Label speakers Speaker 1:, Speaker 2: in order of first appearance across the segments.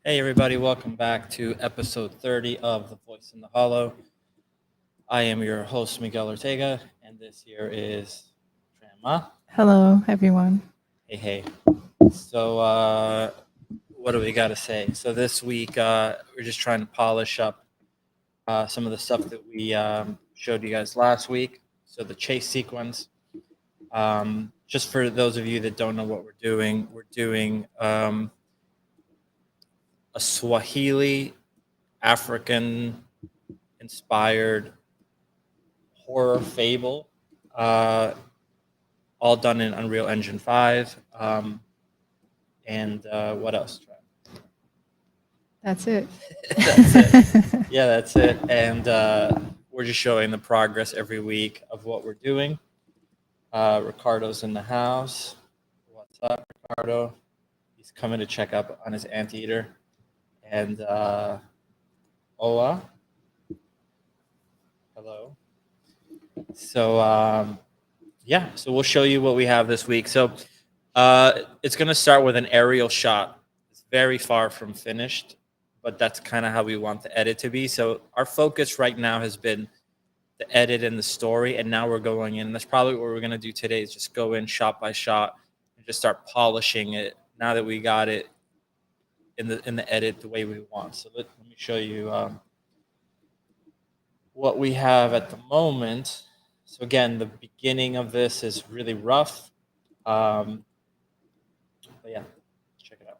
Speaker 1: Hey everybody, welcome back to episode 30 of The Voice in the Hollow. I am your host, Miguel Ortega, and this here is Tran.
Speaker 2: Hello, everyone.
Speaker 1: Hey. So, what do we got to say? So this week, we're just trying to polish up some of the stuff that we showed you guys last week. So the chase sequence. Just for those of you that don't know what we're doing a Swahili African inspired horror fable, all done in Unreal Engine 5. And what else?
Speaker 2: That's it.
Speaker 1: That's it. Yeah, that's it. And we're just showing the progress every week of what we're doing. Ricardo's in the house. What's up, Ricardo? He's coming to check up on his anteater. And Ola. Hello. So so we'll show you what we have this week. So it's going to start with an aerial shot. It's very far from finished, but that's kind of how we want the edit to be. So our focus right now has been the edit and the story, and now we're going in. That's probably what we're going to do today, is just go in shot by shot and just start polishing it now that we got it in the edit the way we want. So let me show you what we have at the moment. So again, the beginning of this is really rough. But yeah, let's check it out.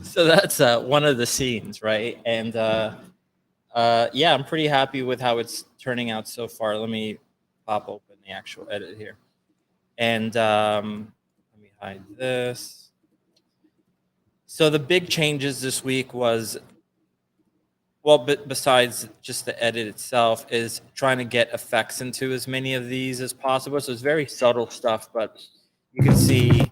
Speaker 1: So that's one of the scenes, right? And yeah, I'm pretty happy with how it's turning out so far. Let me pop open the actual edit here. And let me hide this. So the big changes this week was, well, besides just the edit itself, is trying to get effects into as many of these as possible. So it's very subtle stuff, but you can see,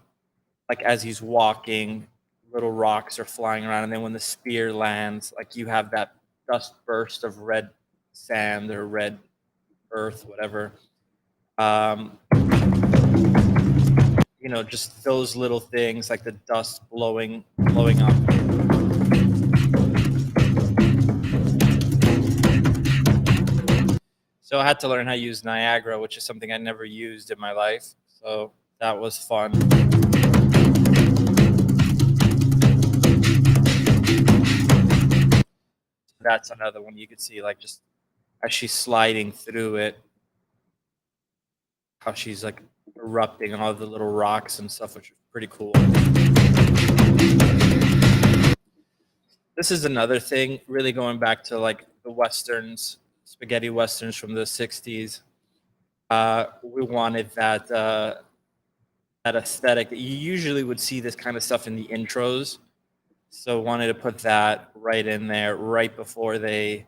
Speaker 1: like, as he's walking, little rocks are flying around, and then when the spear lands, like, you have that dust burst of red sand or red earth, whatever. You know, just those little things, like the dust blowing up. So I had to learn how to use Niagara, which is something I never used in my life. So that was fun. That's another one you could see, like, just as she's sliding through it, how she's like erupting all the little rocks and stuff, which is pretty cool. This is another thing, really going back to like the westerns, spaghetti westerns from the 60s. We wanted that that aesthetic. You usually would see this kind of stuff in the intros, so wanted to put that right in there right before they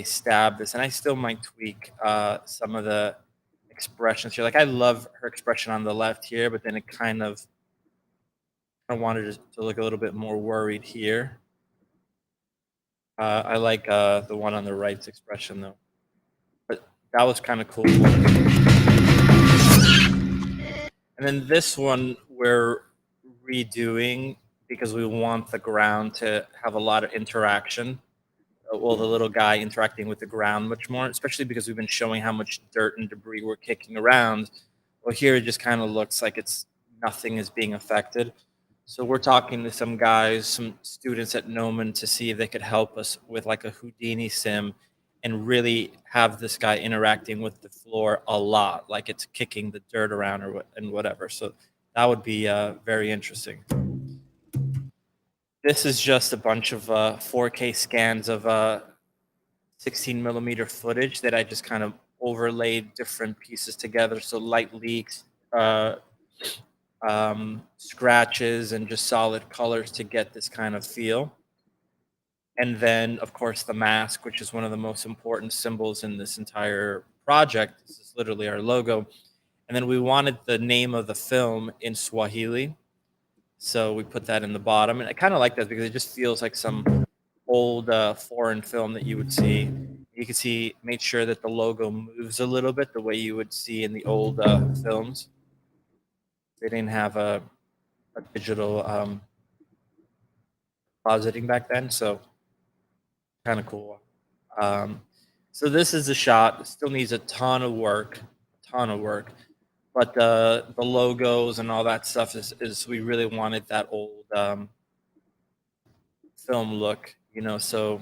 Speaker 1: stab this. And I still might tweak some of the expressions here. Like, I love her expression on the left here, but then it kind of, I wanted to look a little bit more worried here. I like the one on the right's expression though, but that was kind of cool. And then this one we're redoing because we want the ground to have a lot of interaction. Well, the little guy interacting with the ground much more, especially because we've been showing how much dirt and debris we're kicking around. Well, here it just kind of looks like nothing is being affected. So we're talking to some guys, some students at Gnomon, to see if they could help us with like a Houdini sim and really have this guy interacting with the floor a lot, like it's kicking the dirt around and whatever. So that would be very interesting. This is just a bunch of 4K scans of 16 millimeter footage that I just kind of overlaid different pieces together. So light leaks, scratches, and just solid colors to get this kind of feel. And then, of course, the mask, which is one of the most important symbols in this entire project. This is literally our logo. And then we wanted the name of the film in Swahili. So we put that in the bottom. And I kind of like that because it just feels like some old foreign film that you would see. You can see, made sure that the logo moves a little bit the way you would see in the old films. They didn't have a digital closeting back then, so kind of cool. So this is the shot. It still needs a ton of work, but the logos and all that stuff is we really wanted that old film look, you know. So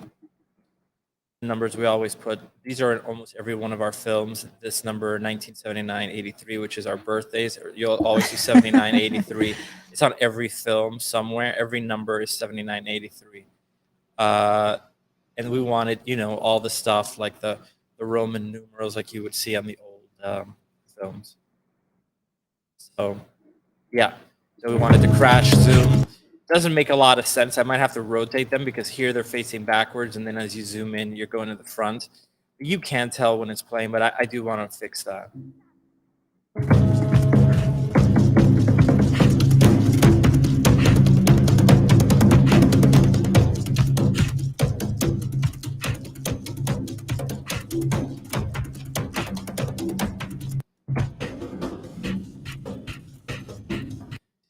Speaker 1: numbers we always put, these are in almost every one of our films. This number 1979 83, which is our birthdays, you'll always see 79 83. It's on every film somewhere. Every number is 79 83. And we wanted, you know, all the stuff like the Roman numerals like you would see on the old films. So yeah, so we wanted to crash zoom. Doesn't make a lot of sense. I might have to rotate them because here they're facing backwards, and then as you zoom in, you're going to the front. You can't tell when it's playing, but I do want to fix that.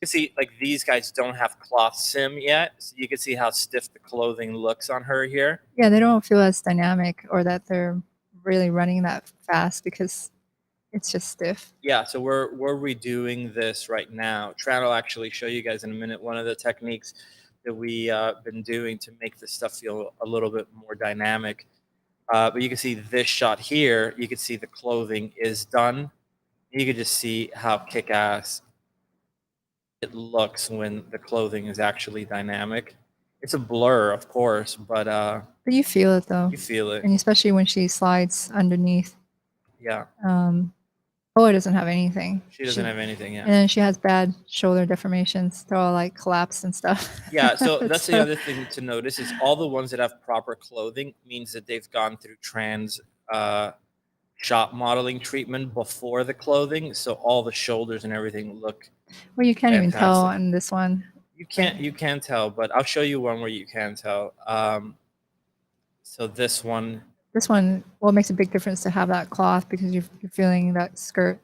Speaker 1: You can see like these guys don't have cloth sim yet, so you can see how stiff the clothing looks on her here.
Speaker 2: Yeah, they don't feel as dynamic or that they're really running that fast because it's just stiff.
Speaker 1: Yeah, so we're redoing this right now. Tran will actually show you guys in a minute one of the techniques that we been doing to make this stuff feel a little bit more dynamic. But you can see this shot here. You can see the clothing is done. You can just see how kick-ass it looks when the clothing is actually dynamic. It's a blur, of course, but
Speaker 2: you feel it though.
Speaker 1: You feel it,
Speaker 2: and especially when she slides underneath.
Speaker 1: Yeah.
Speaker 2: Aloe doesn't have anything.
Speaker 1: She doesn't have anything, yeah.
Speaker 2: And then she has bad shoulder deformations. They're all like collapsed and stuff.
Speaker 1: Yeah, so that's the other thing to notice is all the ones that have proper clothing means that they've gone through Tran's shop modeling treatment before the clothing, so all the shoulders and everything look.
Speaker 2: Well, you can't even tell on this one.
Speaker 1: You can't tell, but I'll show you one where you can tell. So this one,
Speaker 2: well, it makes a big difference to have that cloth because you're feeling that skirt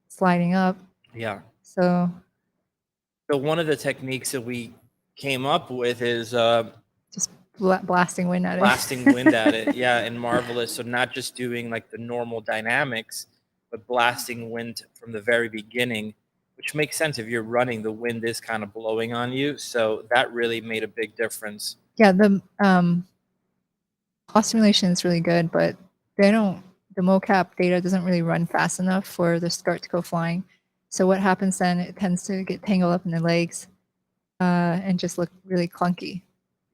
Speaker 2: sliding up.
Speaker 1: Yeah.
Speaker 2: So
Speaker 1: one of the techniques that we came up with is
Speaker 2: just blasting wind at it.
Speaker 1: Blasting wind at it, yeah, and Marvelous. So not just doing like the normal dynamics, but blasting wind from the very beginning, which makes sense if you're running, the wind is kind of blowing on you. So that really made a big difference.
Speaker 2: Yeah, the cost simulation is really good, but the mocap data doesn't really run fast enough for the skirt to go flying. So what happens then, it tends to get tangled up in the legs and just look really clunky.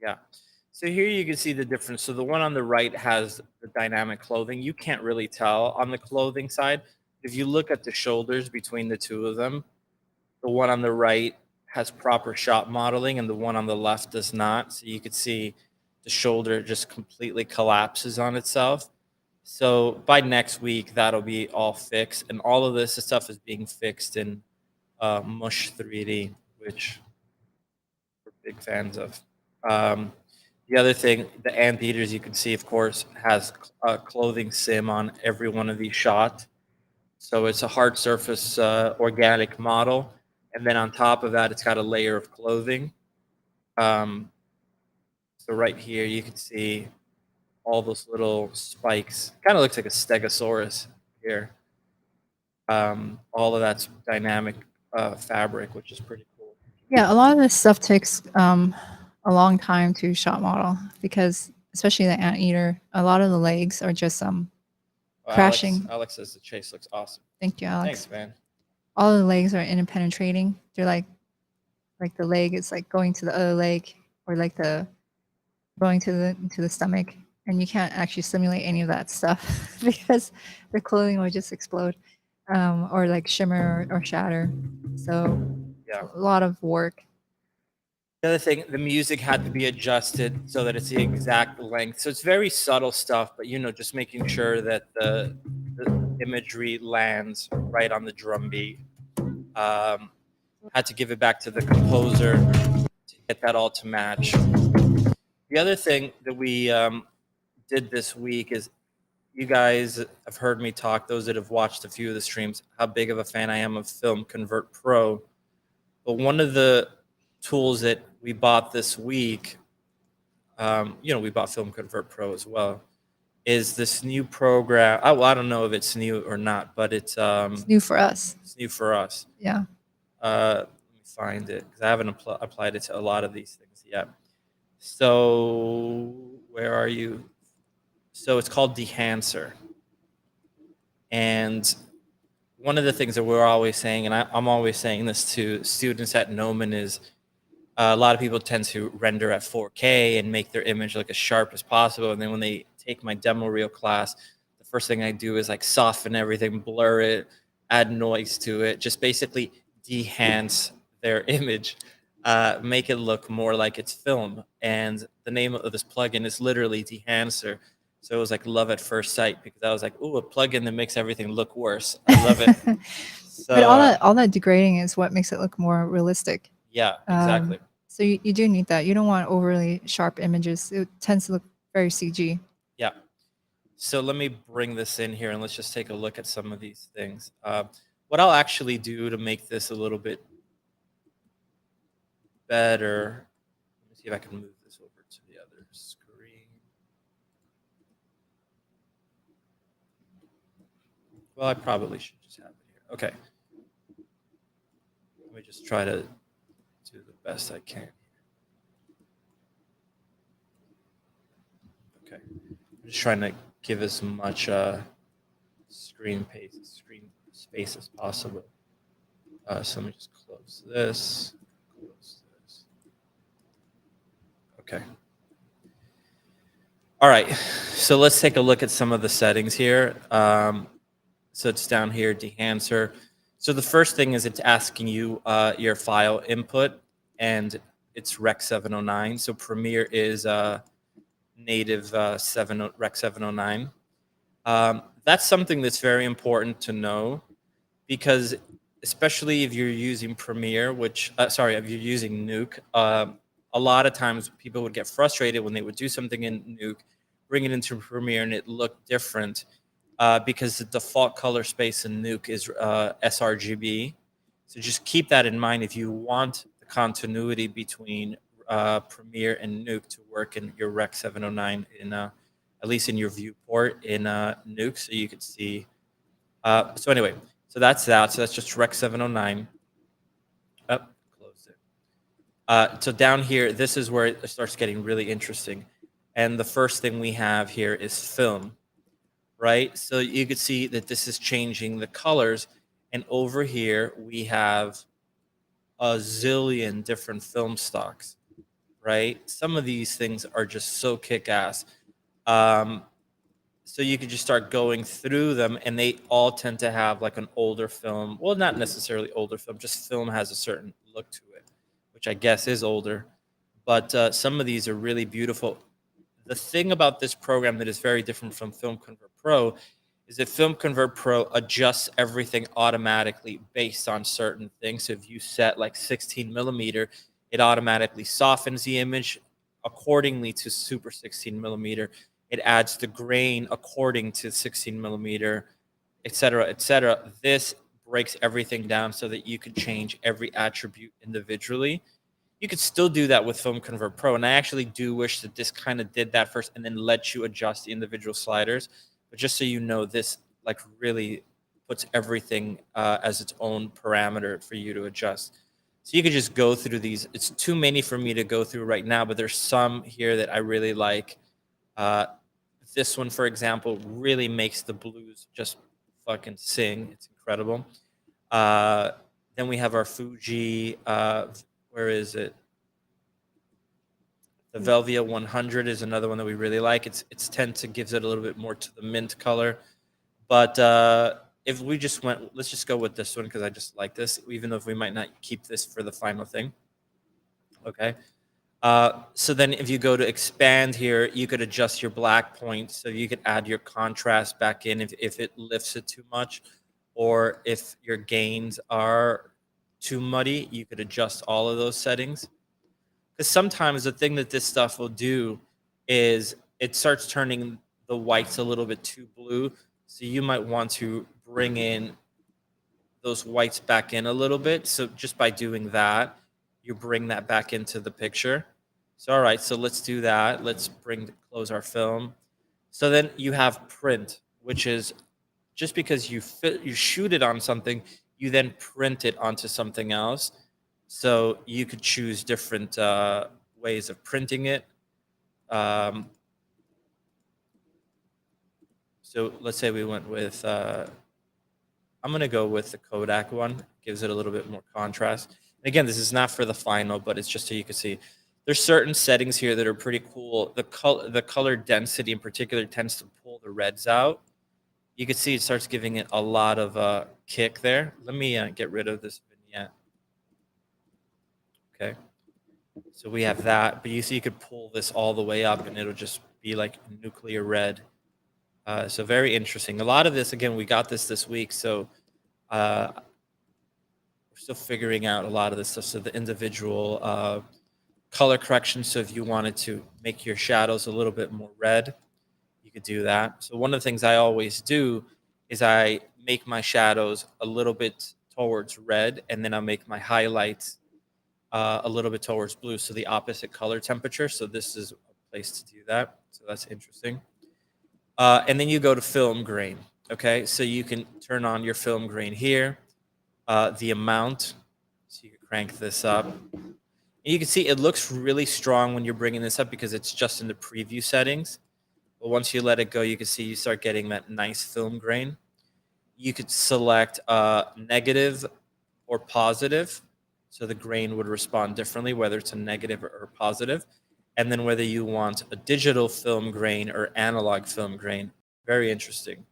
Speaker 1: Yeah. So here you can see the difference. So the one on the right has the dynamic clothing. You can't really tell on the clothing side. If you look at the shoulders between the two of them, the one on the right has proper shop modeling and the one on the left does not. So you could see the shoulder just completely collapses on itself. So by next week, that'll be all fixed. And all of this stuff is being fixed in Mush 3D, which we're big fans of. The other thing, the anteaters, you can see, of course, has a clothing sim on every one of these shots. So it's a hard surface organic model. And then on top of that, it's got a layer of clothing. So right here, you can see all those little spikes. Kind of looks like a stegosaurus here. All of that's dynamic fabric, which is pretty cool.
Speaker 2: Yeah, a lot of this stuff takes a long time to shot model because especially the anteater, a lot of the legs are just crashing.
Speaker 1: Alex says the chase looks awesome.
Speaker 2: Thank you, Alex.
Speaker 1: Thanks, man.
Speaker 2: All of the legs are interpenetrating. They're like the leg is like going to the other leg or like the going to the stomach, and you can't actually simulate any of that stuff because the clothing would just explode, or like shimmer or shatter. So
Speaker 1: Yeah.
Speaker 2: a lot of work.
Speaker 1: The other thing, the music had to be adjusted so that it's the exact length. So it's very subtle stuff, but just making sure that the imagery lands right on the drum beat. Had to give it back to the composer to get that all to match. The other thing that we did this week is, you guys have heard me talk, those that have watched a few of the streams, how big of a fan I am of Filmconvert Pro. But one of the tools that we bought this week, we bought Filmconvert Pro as well, is this new program. Well, I don't know if it's new or not, but it's
Speaker 2: new for us.
Speaker 1: It's new for us.
Speaker 2: Yeah.
Speaker 1: Let me find it because I haven't applied it to a lot of these things yet. So where are you? So it's called Dehancer. And one of the things that we're always saying, and I'm always saying this to students at Gnomon, is a lot of people tend to render at 4K and make their image like as sharp as possible. And then when they take my demo reel class, the first thing I do is like soften everything, blur it, add noise to it, just basically dehance their image, make it look more like it's film. And the name of this plugin is literally Dehancer. So it was like love at first sight, because I was like, "Ooh, a plugin that makes everything look worse. I love it." So,
Speaker 2: but all that degrading is what makes it look more realistic.
Speaker 1: Yeah, exactly.
Speaker 2: So you do need that. You don't want overly sharp images. It tends to look very CG.
Speaker 1: Yeah. So let me bring this in here and let's just take a look at some of these things. What I'll actually do to make this a little bit better, let me see if I can move this over to the other screen. Well, I probably should just have it here. Okay. Let me just try to do the best I can. Okay. I'm just trying to give as much screen space as possible. So let me just close this. Okay. All right. So let's take a look at some of the settings here. So it's down here, Dehancer. So the first thing is it's asking you your file input, and it's Rec 709. So Premiere is native Rec 709. That's something that's very important to know, because especially if you're using Premiere, if you're using Nuke, a lot of times people would get frustrated when they would do something in Nuke, bring it into Premiere, and it looked different. Because the default color space in Nuke is sRGB. So just keep that in mind if you want the continuity between Premiere and Nuke to work in your Rec 709, at least in your viewport in Nuke, so you could see. So anyway, so that's that. So that's just Rec 709. Close it. So down here, this is where it starts getting really interesting. And the first thing we have here is film. Right? So you could see that this is changing the colors. And over here, we have a zillion different film stocks, right? Some of these things are just so kick-ass. So you could just start going through them, and they all tend to have like an older film. Well, not necessarily older film, just film has a certain look to it, which I guess is older. But some of these are really beautiful. The thing about this program that is very different from Filmconvert Pro is that Filmconvert Pro adjusts everything automatically based on certain things. So if you set like 16 millimeter, it automatically softens the image accordingly to super 16 millimeter. It adds the grain according to 16 millimeter, et cetera, et cetera. This breaks everything down so that you can change every attribute individually. You could still do that with Filmconvert Pro, and I actually do wish that this kind of did that first and then let you adjust the individual sliders. But just so you know, this like really puts everything as its own parameter for you to adjust. So you could just go through these. It's too many for me to go through right now, but there's some here that I really like. This one, for example, really makes the blues just fucking sing. It's incredible. Then we have our Fuji. Where is it? The Velvia 100 is another one that we really like. It's gives it a little bit more to the mint color. But if we just went, let's just go with this one because I just like this, even though we might not keep this for the final thing. Okay. So then if you go to expand here, you could adjust your black point. So you could add your contrast back in if it lifts it too much, or if your gains are too muddy, you could adjust all of those settings. Because sometimes the thing that this stuff will do is it starts turning the whites a little bit too blue. So you might want to bring in those whites back in a little bit. So just by doing that, you bring that back into the picture. So, all right, so let's do that. Let's close our film. So then you have print, which is just because you shoot it on something, you then print it onto something else. So you could choose different ways of printing it. So let's say we went with, I'm going to go with the Kodak one. Gives it a little bit more contrast. And again, this is not for the final, but it's just so you can see. There's certain settings here that are pretty cool. The color density in particular tends to pull the reds out. You can see it starts giving it a lot of kick there. Let me get rid of this vignette. Okay. So we have that, but you see you could pull this all the way up and it'll just be like nuclear red. So very interesting. A lot of this, again, we got this week, so we're still figuring out a lot of this stuff. So the individual color correction. So if you wanted to make your shadows a little bit more red, you could do that. So one of the things I always do is I make my shadows a little bit towards red, and then I'll make my highlights a little bit towards blue, so the opposite color temperature. So this is a place to do that. So that's interesting. And then you go to film grain. Okay, so you can turn on your film grain here, the amount. So you can crank this up. And you can see it looks really strong when you're bringing this up because it's just in the preview settings. But once you let it go, you can see you start getting that nice film grain. You could select negative or positive. So the grain would respond differently, whether it's a negative or positive. And then whether you want a digital film grain or analog film grain. Very interesting.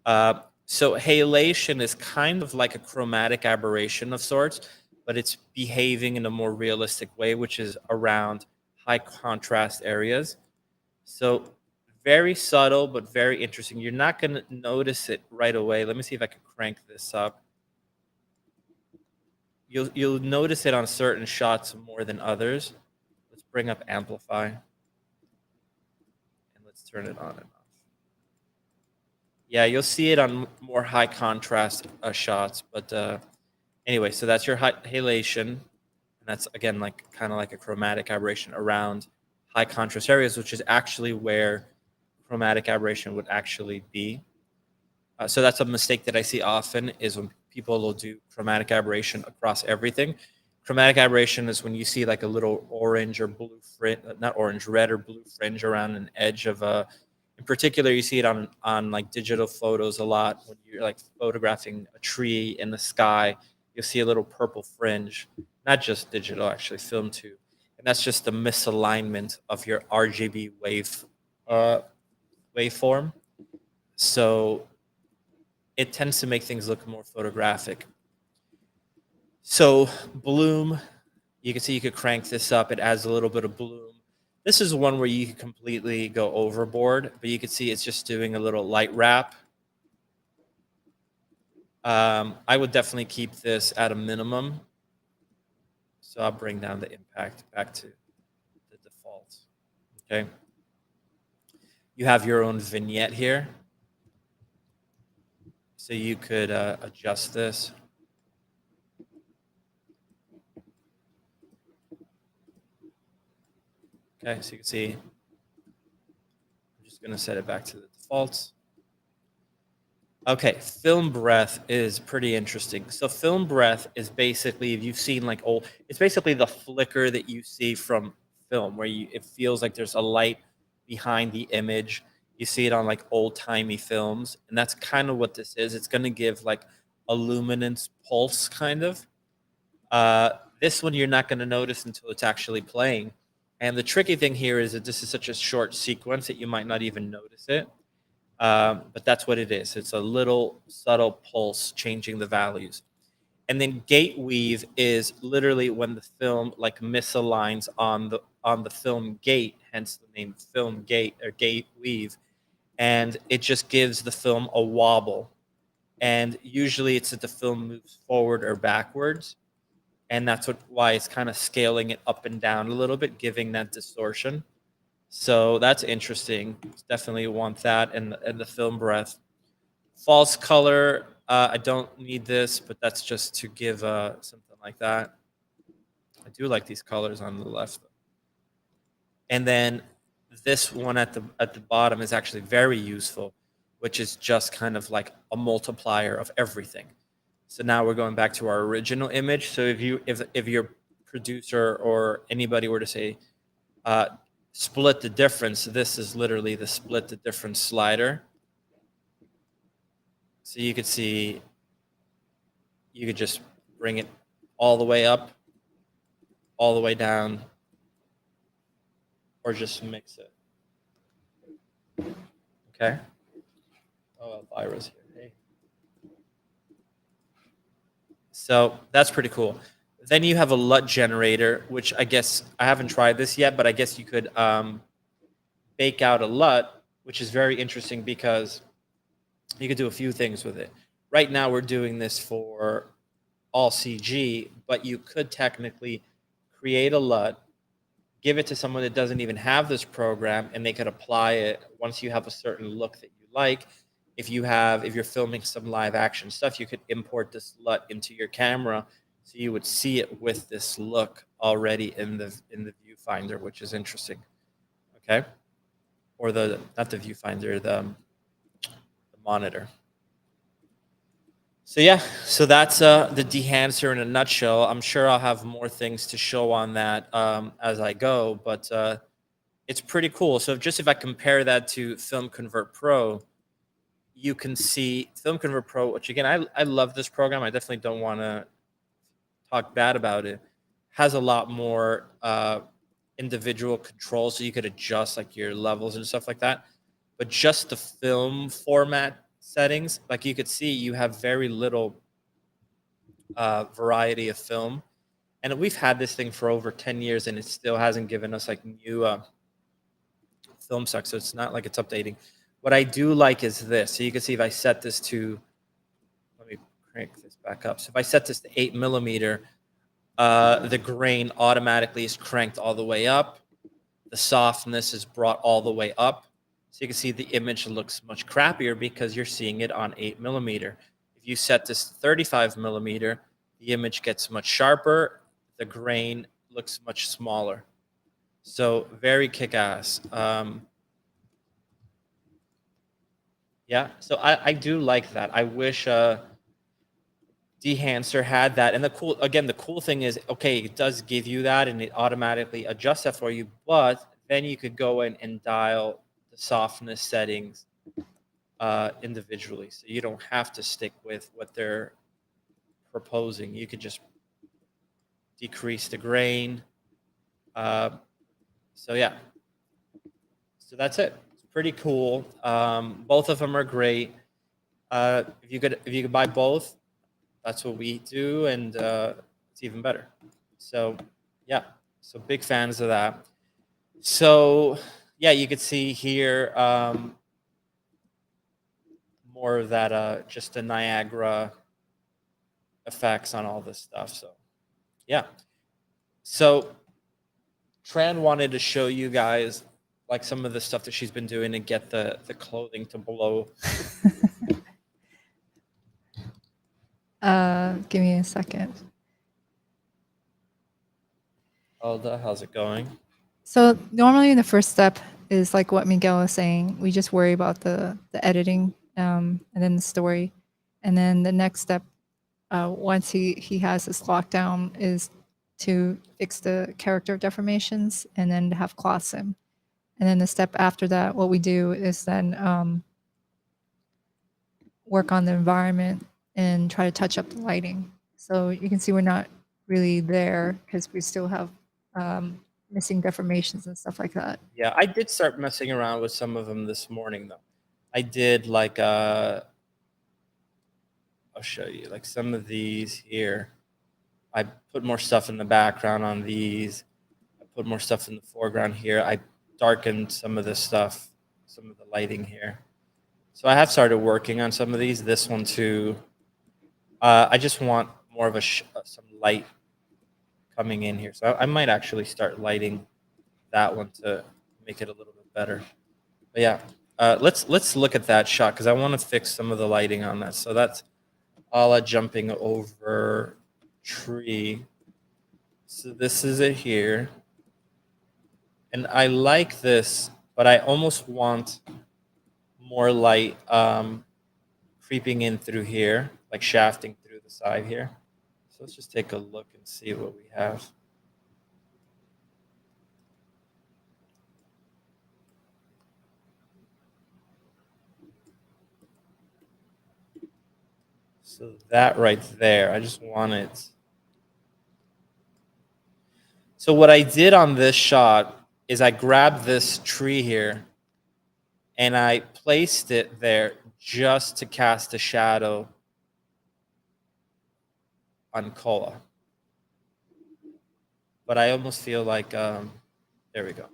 Speaker 1: So halation is kind of like a chromatic aberration of sorts, but it's behaving in a more realistic way, which is around high contrast areas. So very subtle, but very interesting. You're not going to notice it right away. Let me see if I can crank this up. You'll notice it on certain shots more than others. Let's bring up amplify. And let's turn it on and off. Yeah, you'll see it on more high contrast shots. But anyway, so that's your halation. And that's, again, like kind of like a chromatic aberration around high contrast areas, which is actually where chromatic aberration would actually be. So that's a mistake that I see often is when people will do chromatic aberration across everything. Chromatic aberration is when you see like a little orange or blue fringe, not orange, red or blue fringe around an edge of a, in particular, you see it on like digital photos a lot. When you're like photographing a tree in the sky, you'll see a little purple fringe, not just digital, actually film too. And that's just the misalignment of your RGB waveform. So it tends to make things look more photographic. So bloom, you can see you could crank this up. It adds a little bit of bloom. This is one where you can completely go overboard, but you can see it's just doing a little light wrap. I would definitely keep this at a minimum. So I'll bring down the impact back to the default. Okay. You have your own vignette here. So you could adjust this. Okay, so you can see, I'm just going to set it back to the defaults. Okay, film breath is pretty interesting. So film breath is basically, if you've seen like old, it's basically the flicker that you see from film where it feels like there's a light behind the image. You see it on like old timey films. And that's kind of what this is. It's going to give like a luminance pulse kind of. This one you're not going to notice until it's actually playing. And the tricky thing here is that this is such a short sequence that you might not even notice it. But that's what it is. It's a little subtle pulse changing the values. And then gate weave is literally when the film like misaligns on the film gate, hence the name film gate or gate weave, and it just gives the film a wobble. And usually it's that the film moves forward or backwards, and that's why it's kind of scaling it up and down a little bit, giving that distortion. So that's interesting. Definitely want that and the film breath. False color, I don't need this, but that's just to give something like that. I do like these colors on the left. And then this one at the bottom is actually very useful, which is just kind of like a multiplier of everything. So now we're going back to our original image. So if your producer or anybody were to say split the difference, this is literally the split the difference slider. So you could see, you could just bring it all the way up, all the way down, or just mix it. Okay. Oh, Elvira's here. Hey. So that's pretty cool. Then you have a LUT generator, which I guess I haven't tried this yet, but I guess you could bake out a LUT, which is very interesting because you could do a few things with it. Right now we're doing this for all CG, but you could technically create a LUT, give it to someone that doesn't even have this program, and they could apply it once you have a certain look that you like. If you're filming some live action stuff, you could import this LUT into your camera, so you would see it with this look already in the viewfinder, which is interesting. Okay, or not the viewfinder, the monitor. So yeah, so that's the Dehancer in a nutshell. I'm sure I'll have more things to show on that as I go, but it's pretty cool. So if I compare that to Filmconvert Pro, you can see Filmconvert Pro, which again, I love this program. I definitely don't want to talk bad about it. Has a lot more individual controls, so you could adjust like your levels and stuff like that. But just the film format settings, like you could see, you have very little variety of film. And we've had this thing for over 10 years, and it still hasn't given us like new film specs. So it's not like it's updating. What I do like is this. So you can see if I set this to, let me crank this back up. So if I set this to 8mm, the grain automatically is cranked all the way up. The softness is brought all the way up. So you can see the image looks much crappier because you're seeing it on 8mm. If you set this to 35mm, the image gets much sharper. The grain looks much smaller. So very kick-ass. Yeah, so I do like that. I wish Dehancer had that. And the cool thing is, okay, it does give you that and it automatically adjusts that for you, but then you could go in and dial the softness settings individually. So you don't have to stick with what they're proposing. You could just decrease the grain. So yeah, so that's it. It's pretty cool. Both of them are great. If you could buy both, that's what we do, and it's even better. So yeah, so big fans of that. So yeah, you could see here more of that, just the Niagara effects on all this stuff. So yeah, so Tran wanted to show you guys like some of the stuff that she's been doing to get the clothing to blow.
Speaker 2: Give me a second.
Speaker 1: Alda, how's it going?
Speaker 2: So normally the first step is like what Miguel was saying. We just worry about the editing and then the story. And then the next step, once he has this lockdown, is to fix the character deformations and then to have cloth sim. And then the step after that, what we do is then work on the environment and try to touch up the lighting. So you can see we're not really there because we still have missing deformations and stuff like that.
Speaker 1: Yeah, I did start messing around with some of them this morning, though. I did like, I'll show you, like some of these here. I put more stuff in the background on these. I put more stuff in the foreground here. I darkened some of this stuff, some of the lighting here. So I have started working on some of these. This one too. I just want more of some light coming in here. So I might actually start lighting that one to make it a little bit better. But yeah, let's look at that shot because I want to fix some of the lighting on that. So that's Ala jumping over tree. So this is it here. And I like this, but I almost want more light creeping in through here, like shafting through the side here. So let's just take a look and see what we have. So that right there, I just want it. So what I did on this shot is I grabbed this tree here and I placed it there just to cast a shadow on Kola. But I almost feel like, there we go.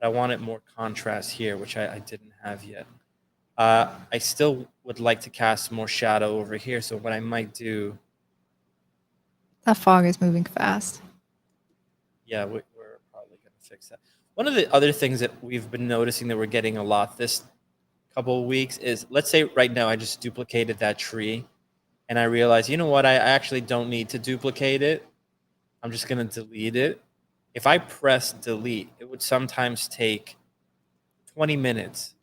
Speaker 1: I wanted more contrast here, which I didn't have yet. I still would like to cast more shadow over here. So what I might do.
Speaker 2: That fog is moving fast.
Speaker 1: Yeah, we're probably going to fix that. One of the other things that we've been noticing that we're getting a lot this couple of weeks is, let's say right now I just duplicated that tree and I realized, you know what, I actually don't need to duplicate it. I'm just going to delete it. If I press delete, it would sometimes take 20 minutes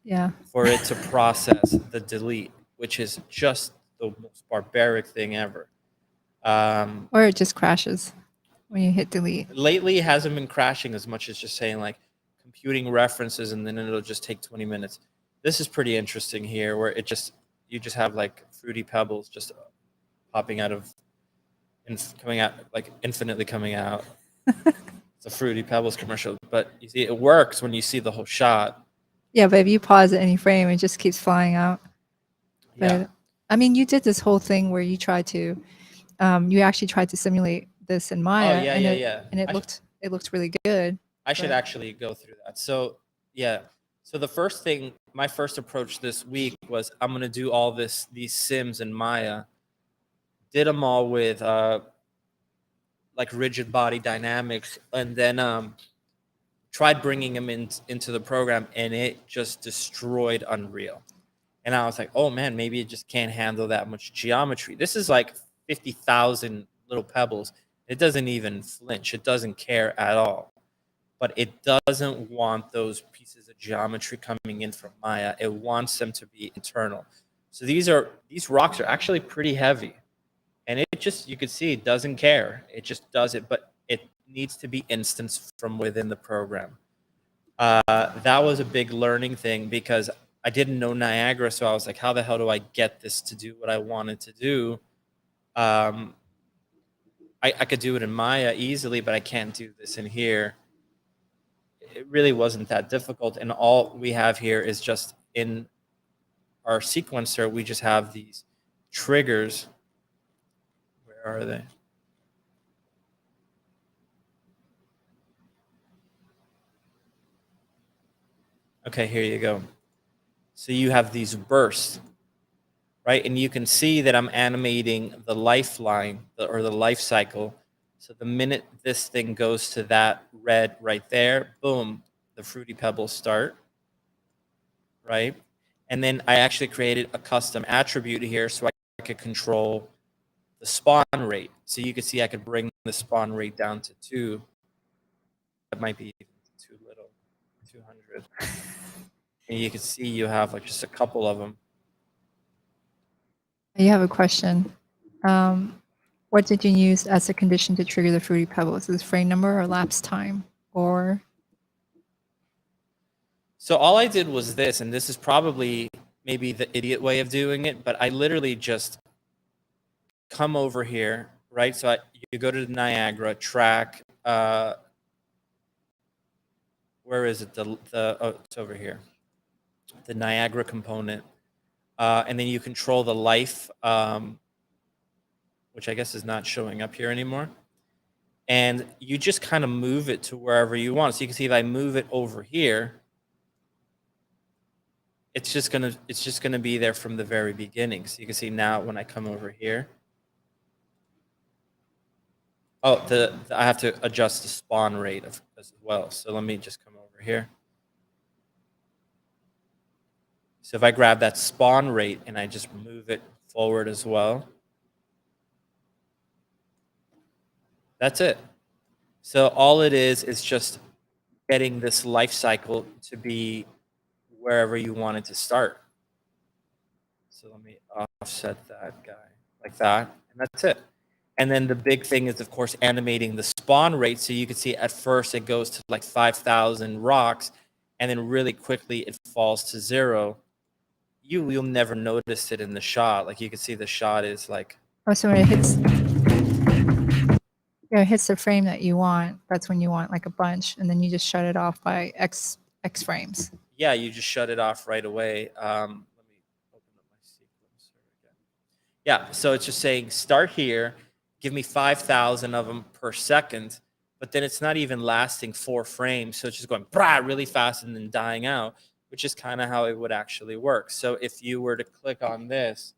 Speaker 1: for it to process the delete, which is just the most barbaric thing ever.
Speaker 2: Or it just crashes when you hit delete.
Speaker 1: Lately, it hasn't been crashing as much as just saying like computing references and then it'll just take 20 minutes. This is pretty interesting here where you just have like fruity pebbles just popping out of and coming out, like infinitely coming out. It's a Fruity Pebbles commercial, but you see it works when you see the whole shot.
Speaker 2: Yeah, but if you pause at any frame, it just keeps flying out.
Speaker 1: Yeah.
Speaker 2: But, I mean, you did this whole thing where you tried to, you actually tried to simulate this in Maya.
Speaker 1: Oh, yeah, yeah.
Speaker 2: And it looked really good.
Speaker 1: I should actually go through that. So, yeah. So the first thing, my first approach this week was I'm going to do all these sims in Maya. Did them all with like rigid body dynamics, and then tried bringing them into the program, and it just destroyed Unreal. And I was like, oh man, maybe it just can't handle that much geometry. This is like 50,000 little pebbles. It doesn't even flinch. It doesn't care at all. But it doesn't want those pieces of geometry coming in from Maya. It wants them to be internal. So these rocks are actually pretty heavy. And it just, you can see it doesn't care. It just does it, but it needs to be instanced from within the program. That was a big learning thing because I didn't know Niagara, so I was like, how the hell do I get this to do what I wanted to do? I could do it in Maya easily, but I can't do this in here. It really wasn't that difficult, and all we have here is just in our sequencer, we just have these triggers. Where are they? Okay, here you go. So you have these bursts, right? And you can see that I'm animating the lifeline or the life cycle. So the minute this thing goes to that red right there, boom, the Fruity Pebbles start, right? And then I actually created a custom attribute here so I could control the spawn rate. So you can see I could bring the spawn rate down to 2. That might be too little, 200. And you can see you have like just a couple of them.
Speaker 2: You have a question. What did you use as a condition to trigger the Fruity Pebbles? Is it frame number or lapse time? Or
Speaker 1: so all I did was this, and this is probably maybe the idiot way of doing it, but I literally just come over here, right? So you go to the Niagara, track where is it? Oh, it's over here. The Niagara component. And then you control the life, which I guess is not showing up here anymore. And you just kind of move it to wherever you want. So you can see if I move it over here, it's just gonna be there from the very beginning. So you can see now when I come over here. Oh, I have to adjust the spawn rate as well. So let me just come over here. So if I grab that spawn rate and I just move it forward as well, that's it. So all it is just getting this life cycle to be wherever you want it to start. So let me offset that guy like that, and that's it. And then the big thing is, of course, animating the spawn rate. So you can see at first it goes to like 5,000 rocks, and then really quickly it falls to 0. You'll never notice it in the shot. Like you can see the shot is like.
Speaker 2: Oh, so when it hits the frame that you want, that's when you want like a bunch, and then you just shut it off by X frames.
Speaker 1: Yeah, you just shut it off right away. Let me open up my sequencer again. Yeah, so it's just saying start here, give me 5,000 of them per second, but then it's not even lasting 4 frames. So it's just going brah, really fast and then dying out, which is kind of how it would actually work. So if you were to click on this,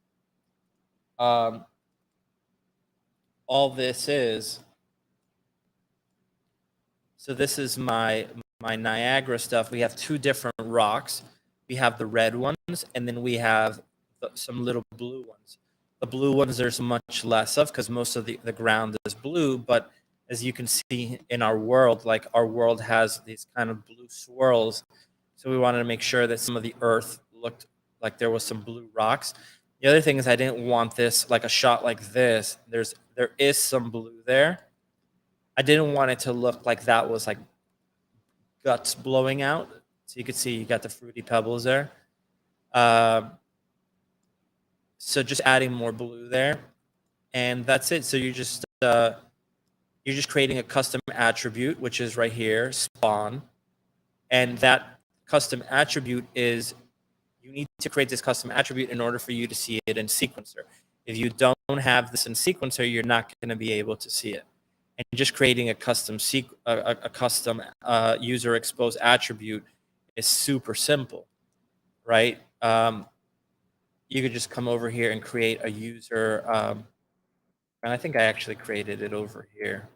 Speaker 1: all this is, so this is my Niagara stuff. We have 2 different rocks. We have the red ones, and then we have some little blue ones. The blue ones there's much less of because most of the ground is blue, but as you can see in our world, like our world has these kind of blue swirls. So we wanted to make sure that some of the earth looked like there was some blue rocks. The other thing is I didn't want this, like a shot like this. There is some blue there. I didn't want it to look like that was like guts blowing out. So you could see you got the fruity pebbles there. So just adding more blue there, and that's it. So you're just creating a custom attribute, which is right here, spawn, and that custom attribute is you need to create this custom attribute in order for you to see it in Sequencer. If you don't have this in Sequencer, you're not going to be able to see it. And just creating a custom user exposed attribute is super simple, right? You could just come over here and create a user, and I think I actually created it over here.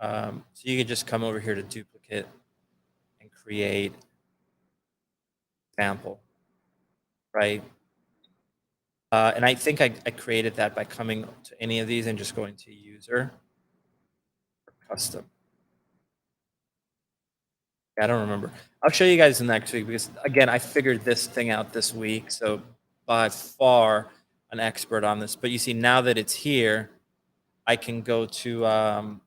Speaker 1: So you could just come over here to duplicate and create example, right? And I think I created that by coming to any of these and just going to user or custom. I don't remember. I'll show you guys next week because, again, I figured this thing out this week. So by far an expert on this. But you see, now that it's here, I can go to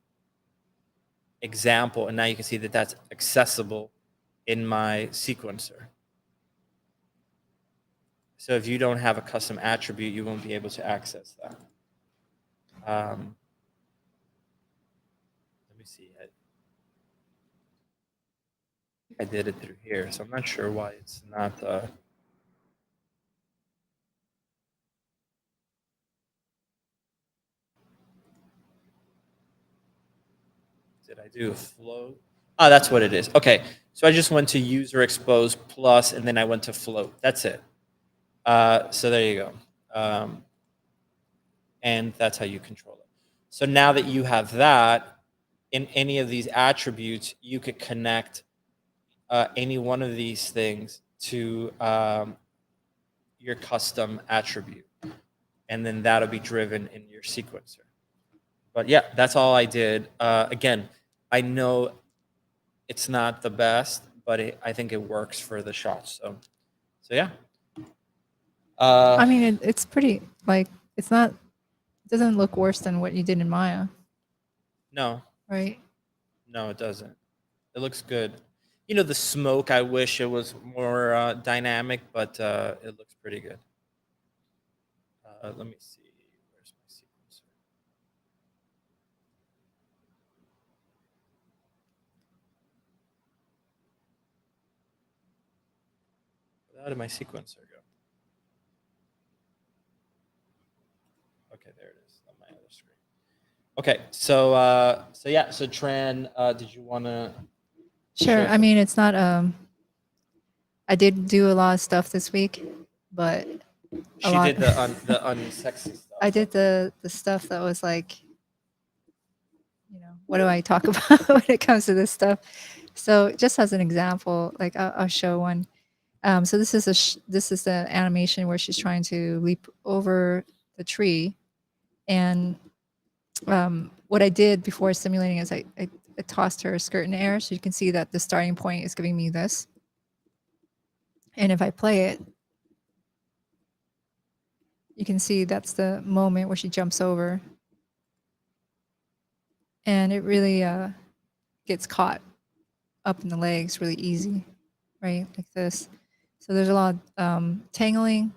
Speaker 1: example, and now you can see that that's accessible in my sequencer. So if you don't have a custom attribute, you won't be able to access that. Let me see. I did it through here, so I'm not sure why it's not. Did I do a float? Oh, that's what it is. Okay, so I just went to user expose plus, and then I went to float. That's it. So there you go. And that's how you control it. So now that you have that, in any of these attributes, you could connect any one of these things to your custom attribute. And then that'll be driven in your sequencer. But yeah, that's all I did. Again, I know it's not the best, but I think it works for the shots. So yeah.
Speaker 2: I mean, it's pretty, like, it's not, it doesn't look worse than what you did in Maya.
Speaker 1: No.
Speaker 2: Right?
Speaker 1: No, it doesn't. It looks good. You know, the smoke, I wish it was more dynamic, but it looks pretty good. Let me see. Where's my sequencer? How did my sequencer go? Okay, there it is on my other screen. Okay, so Tran, did you want to?
Speaker 2: Sure. I mean, it's not. I did do a lot of stuff this week, but
Speaker 1: She did the unsexy stuff.
Speaker 2: I did the stuff that was like, what do I talk about when it comes to this stuff? So just as an example, like I'll show one. So this is this is the animation where she's trying to leap over the tree, and what I did before simulating is I tossed her skirt in the air, so you can see that the starting point is giving me this. And if I play it, you can see that's the moment where she jumps over. And it really gets caught up in the legs really easy, right? Like this. So there's a lot of tangling.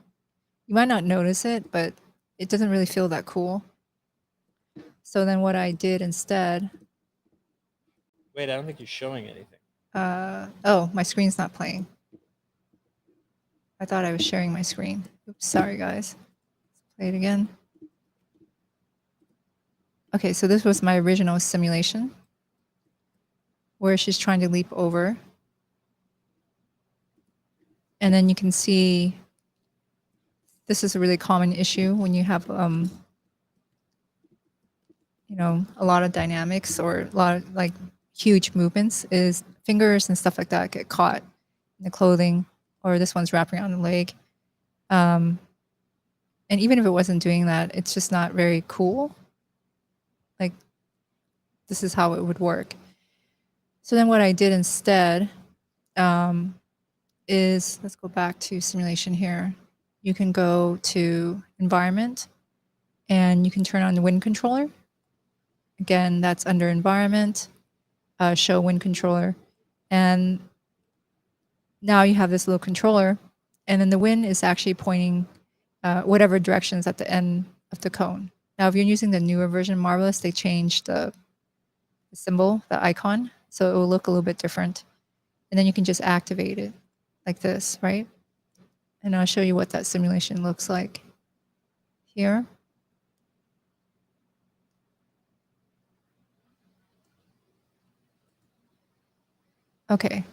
Speaker 2: You might not notice it, but it doesn't really feel that cool. So then what I did instead...
Speaker 1: Wait, I don't think you're showing anything.
Speaker 2: Oh, my screen's not playing. I thought I was sharing my screen. Oops, sorry guys. Let's play it again. Okay, so this was my original simulation where she's trying to leap over. And then you can see this is a really common issue when you have a lot of dynamics or a lot of like huge movements, is fingers and stuff like that get caught in the clothing, or this one's wrapping around the leg. And even if it wasn't doing that, it's just not very cool. Like, this is how it would work. So then what I did instead is, let's go back to simulation here. You can go to environment and you can turn on the wind controller. Again, that's under environment, show wind controller. And now you have this little controller, and then the wind is actually pointing whatever directions at the end of the cone. Now, if you're using the newer version of Marvelous, they changed the symbol, the icon, so it will look a little bit different. And then you can just activate it like this, right? And I'll show you what that simulation looks like here. Okay,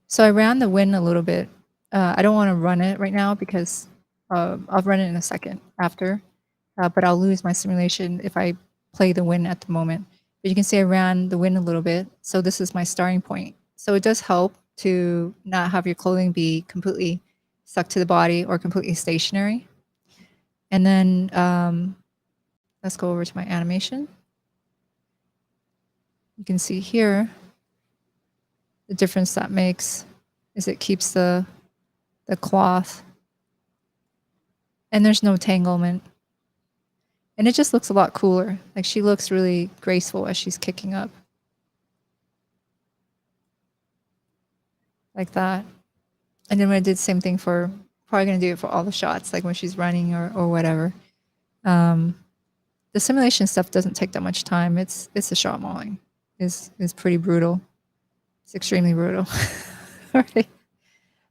Speaker 2: so I ran the wind a little bit. I don't want to run it right now because I'll run it in a second after, but I'll lose my simulation if I play the wind at the moment. But you can see I ran the wind a little bit. So this is my starting point. So it does help to not have your clothing be completely stuck to the body or completely stationary. And then let's go over to my animation. You can see here, the difference that makes is it keeps the cloth, and there's no tanglement. And it just looks a lot cooler. Like, she looks really graceful as she's kicking up. Like that. And then when I did the same thing for, probably gonna do it for all the shots, like when she's running or whatever. The simulation stuff doesn't take that much time. It's the shot modeling is pretty brutal. It's extremely brutal. Right?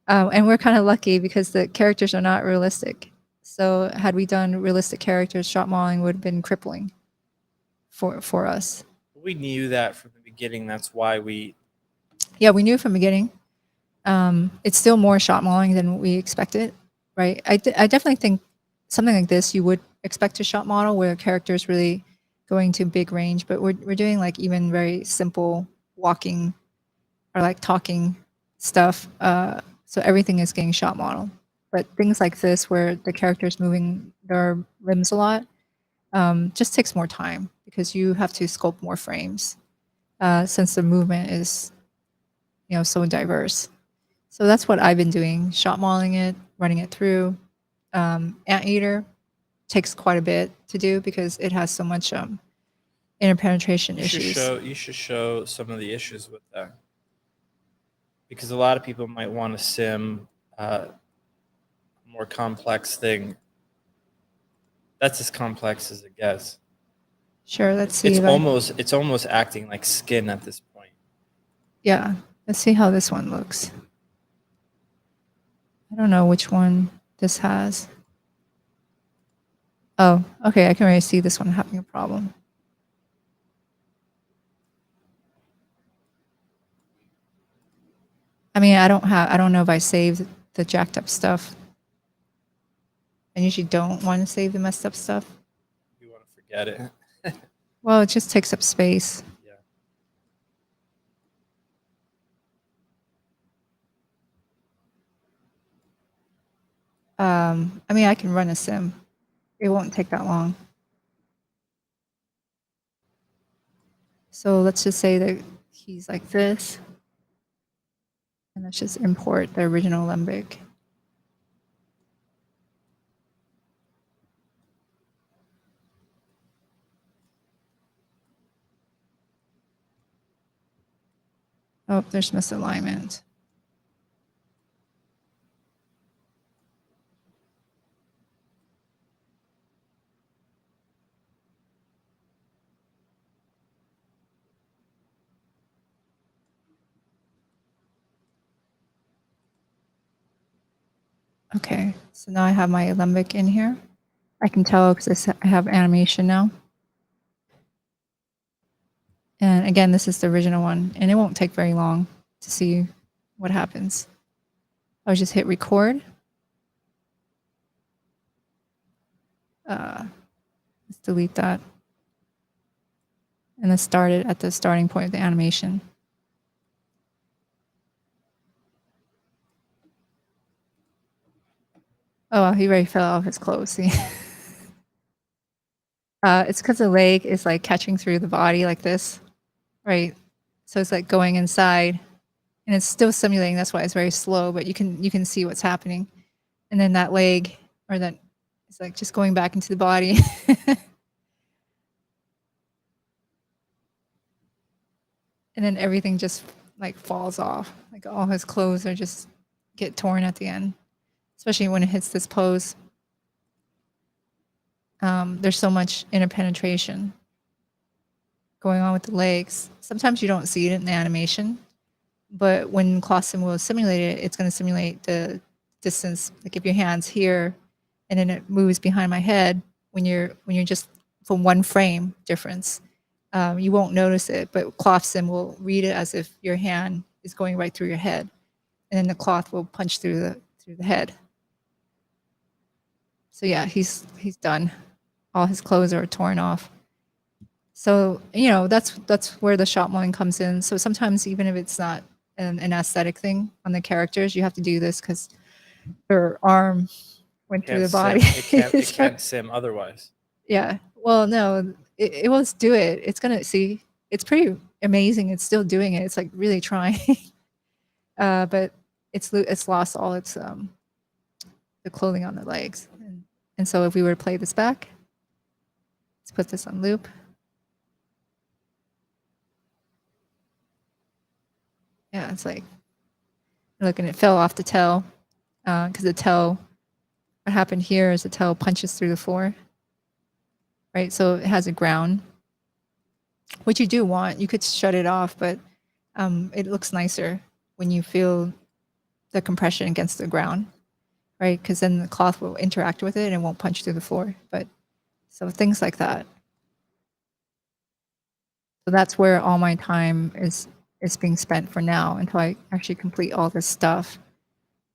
Speaker 2: And we're kind of lucky because the characters are not realistic. So had we done realistic characters, shot modeling would have been crippling for us.
Speaker 1: We knew that from the beginning. That's why we...
Speaker 2: Yeah, we knew from the beginning. It's still more shot modeling than we expected, right? I definitely think something like this you would expect to shot model where a character is really going to big range, but we're doing like even very simple walking or like talking stuff. So everything is getting shot model. But things like this where the character is moving their limbs a lot just takes more time because you have to sculpt more frames since the movement is so diverse. So that's what I've been doing, shot modeling it, running it through. Anteater takes quite a bit to do because it has so much interpenetration issues.
Speaker 1: You should show some of the issues with that. Because a lot of people might want to sim a more complex thing. That's as complex as it gets.
Speaker 2: Sure, let's see.
Speaker 1: It's almost acting like skin at this point.
Speaker 2: Yeah, let's see how this one looks. I don't know which one this has. Oh, okay, I can already see this one having a problem. I mean, I don't know if I saved the jacked up stuff. I usually don't want to save the messed up stuff.
Speaker 1: You want to forget it.
Speaker 2: Well, it just takes up space.
Speaker 1: Yeah.
Speaker 2: I mean, I can run a sim. It won't take that long. So let's just say that he's like this. And let's just import the original Alembic. Oh, there's misalignment. Okay, so now I have my Alembic in here. I can tell because I have animation now. And again, this is the original one, and it won't take very long to see what happens. I'll just hit record. Let's delete that. And let's start it at the starting point of the animation. Oh, he already fell off his clothes. See? It's because the leg is like catching through the body like this, right? So it's like going inside, and it's still simulating. That's why it's very slow, but you can see what's happening. And then that leg, or that, it's like just going back into the body. And then everything just like falls off. Like all his clothes are just get torn at the end, especially when it hits this pose. There's so much interpenetration going on with the legs. Sometimes you don't see it in the animation, but when Clausen will simulate it, it's going to simulate the distance. Like if your hand's here, and then it moves behind my head, when you're just from one frame difference, you won't notice it. But Clausen will read it as if your hand is going right through your head, and then the cloth will punch through the head. So yeah, he's done. All his clothes are torn off. So that's where the shot modeling comes in. So sometimes even if it's not an aesthetic thing on the characters, you have to do this because their arm went through the body.
Speaker 1: It can't sim otherwise.
Speaker 2: Yeah. Well, no, it will do it. It's gonna see. It's pretty amazing. It's still doing it. It's like really trying, but it's lost all its the clothing on the legs. And so if we were to play this back, let's put this on loop. Yeah, it's like, look, and it fell off the tail because the tail, what happened here is the tail punches through the floor, right? So it has a ground, which you do want. You could shut it off, but it looks nicer when you feel the compression against the ground, right? Because then the cloth will interact with it and it won't punch through the floor. But so things like that. So that's where all my time is being spent for now until I actually complete all this stuff.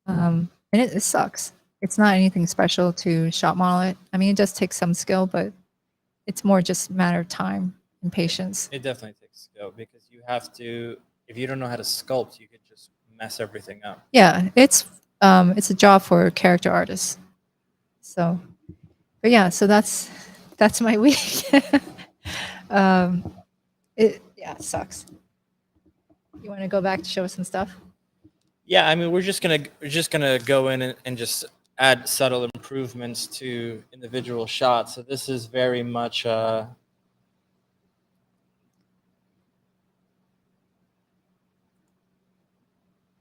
Speaker 2: And it sucks. It's not anything special to shot model it. I mean, it does take some skill, but it's more just a matter of time and patience.
Speaker 1: It definitely takes skill because you have to. If you don't know how to sculpt, you could just mess everything up.
Speaker 2: Yeah, it's a job for character artists. So, but yeah, so that's my week. It sucks. You want to go back to show some stuff?
Speaker 1: Yeah, I mean, we're just gonna go in and just add subtle improvements to individual shots. So this is very much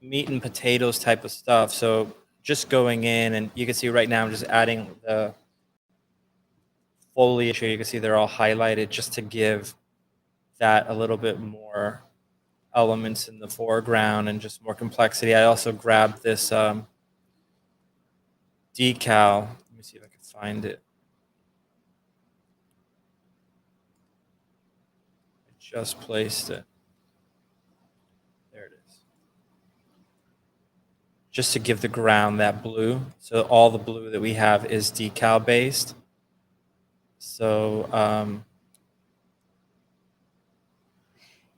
Speaker 1: meat and potatoes type of stuff. So just going in, and you can see right now I'm just adding the foliage here. You can see they're all highlighted just to give that a little bit more elements in the foreground and just more complexity. I also grabbed this decal. Let me see if I can find it. I just placed it. There it is. Just to give the ground that blue. So all the blue that we have is decal based. So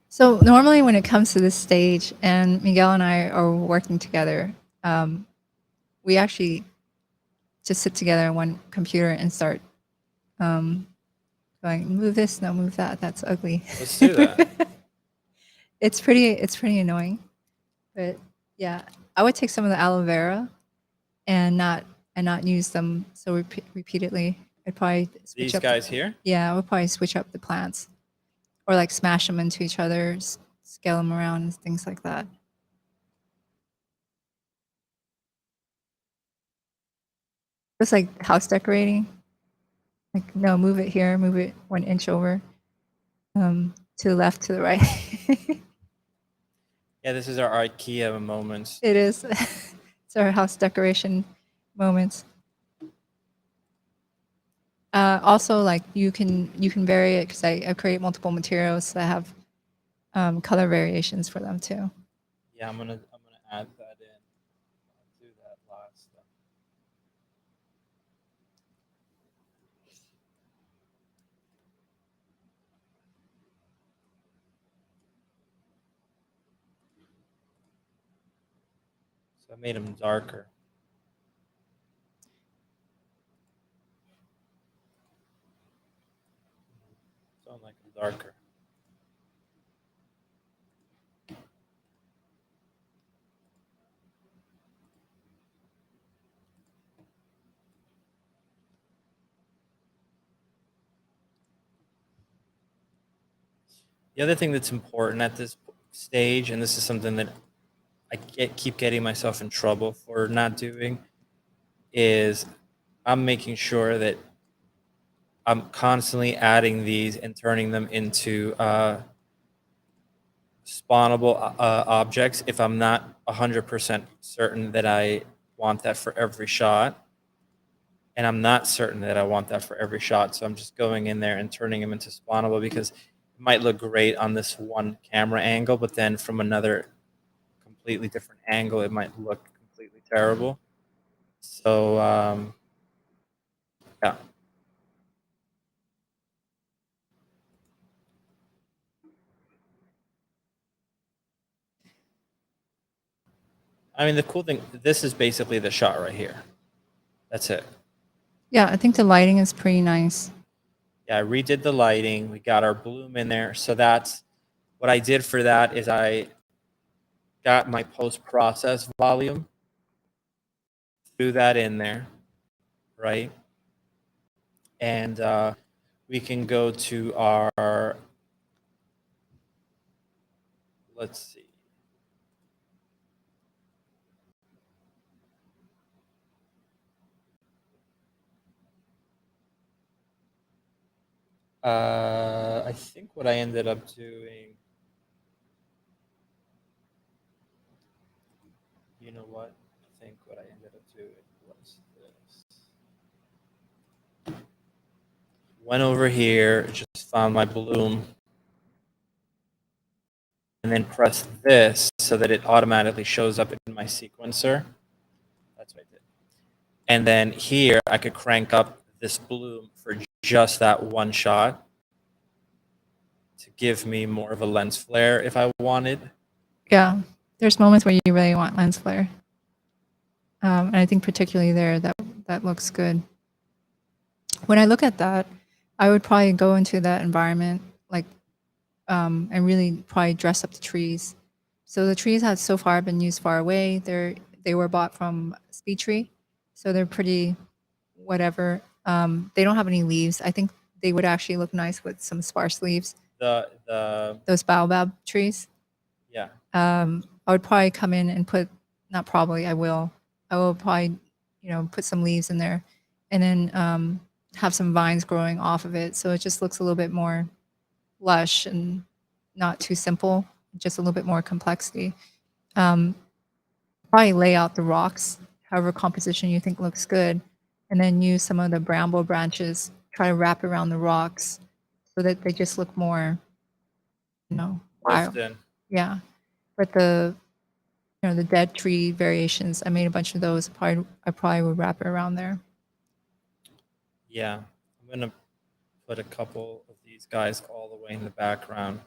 Speaker 2: So normally when it comes to this stage, and Miguel and I are working together, we actually just sit together on one computer and start going, move this, no, move that. That's ugly.
Speaker 1: let's do that.
Speaker 2: It's pretty annoying, but yeah, I would take some of the aloe vera and not use them so repeatedly. I'd probably switch
Speaker 1: These
Speaker 2: up
Speaker 1: guys here?
Speaker 2: Yeah, I would probably switch up the plants, or like smash them into each other, scale them around, and things like that. It's like house decorating. Like, no, move it here, move it 1 inch over, to the left, to the right.
Speaker 1: Yeah, this is our IKEA moments.
Speaker 2: It is. It's our house decoration moments. Also, like you can vary it because I create multiple materials that have color variations for them too.
Speaker 1: Yeah, I'm gonna add that in. I'll do that last. So I made them darker. Don't like them darker. The other thing that's important at this stage, and this is something that I keep getting myself in trouble for not doing, is I'm making sure that I'm constantly adding these and turning them into spawnable objects if I'm not 100% certain that I want that for every shot. And I'm not certain that I want that for every shot. So I'm just going in there and turning them into spawnable because it might look great on this one camera angle, but then from another completely different angle, it might look completely terrible. So, yeah. I mean, the cool thing, this is basically the shot right here. That's it.
Speaker 2: Yeah, I think the lighting is pretty nice.
Speaker 1: Yeah, I redid the lighting. We got our bloom in there. So that's what I did for that is I got my post-process volume, threw that in there, right? And we can go to our, let's see. I think what I ended up doing, you know what? I think what I ended up doing was this. Went over here, just found my bloom, and then pressed this so that it automatically shows up in my sequencer. That's what I did. And then here, I could crank up this bloom for just that one shot to give me more of a lens flare if I wanted.
Speaker 2: Yeah, there's moments where you really want lens flare. And I think particularly there, that looks good. When I look at that, I would probably go into that environment, like, and really probably dress up the trees. So the trees had so far been used far away. They were bought from Speed Tree, so they're pretty whatever. They don't have any leaves. I think they would actually look nice with some sparse leaves. Those baobab trees.
Speaker 1: Yeah.
Speaker 2: I would probably come in and put, not probably, I will probably, put some leaves in there, and then have some vines growing off of it, so it just looks a little bit more lush and not too simple, just a little bit more complexity. Probably lay out the rocks however composition you think looks good, and then use some of the bramble branches, try to wrap around the rocks so that they just look more, wild. Yeah. But the dead tree variations, I made a bunch of those. I probably would wrap it around there.
Speaker 1: Yeah, I'm gonna put a couple of these guys all the way in the background.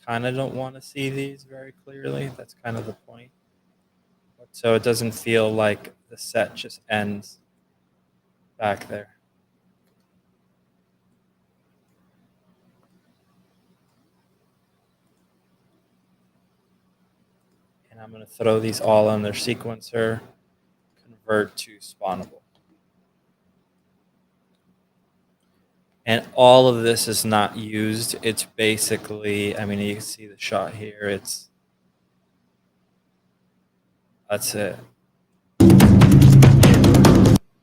Speaker 1: I kind of don't want to see these very clearly. That's kind of the point. So it doesn't feel like the set just ends back there. And I'm going to throw these all on their sequencer, convert to spawnable. And all of this is not used. It's basically, I mean, you can see the shot here. That's it.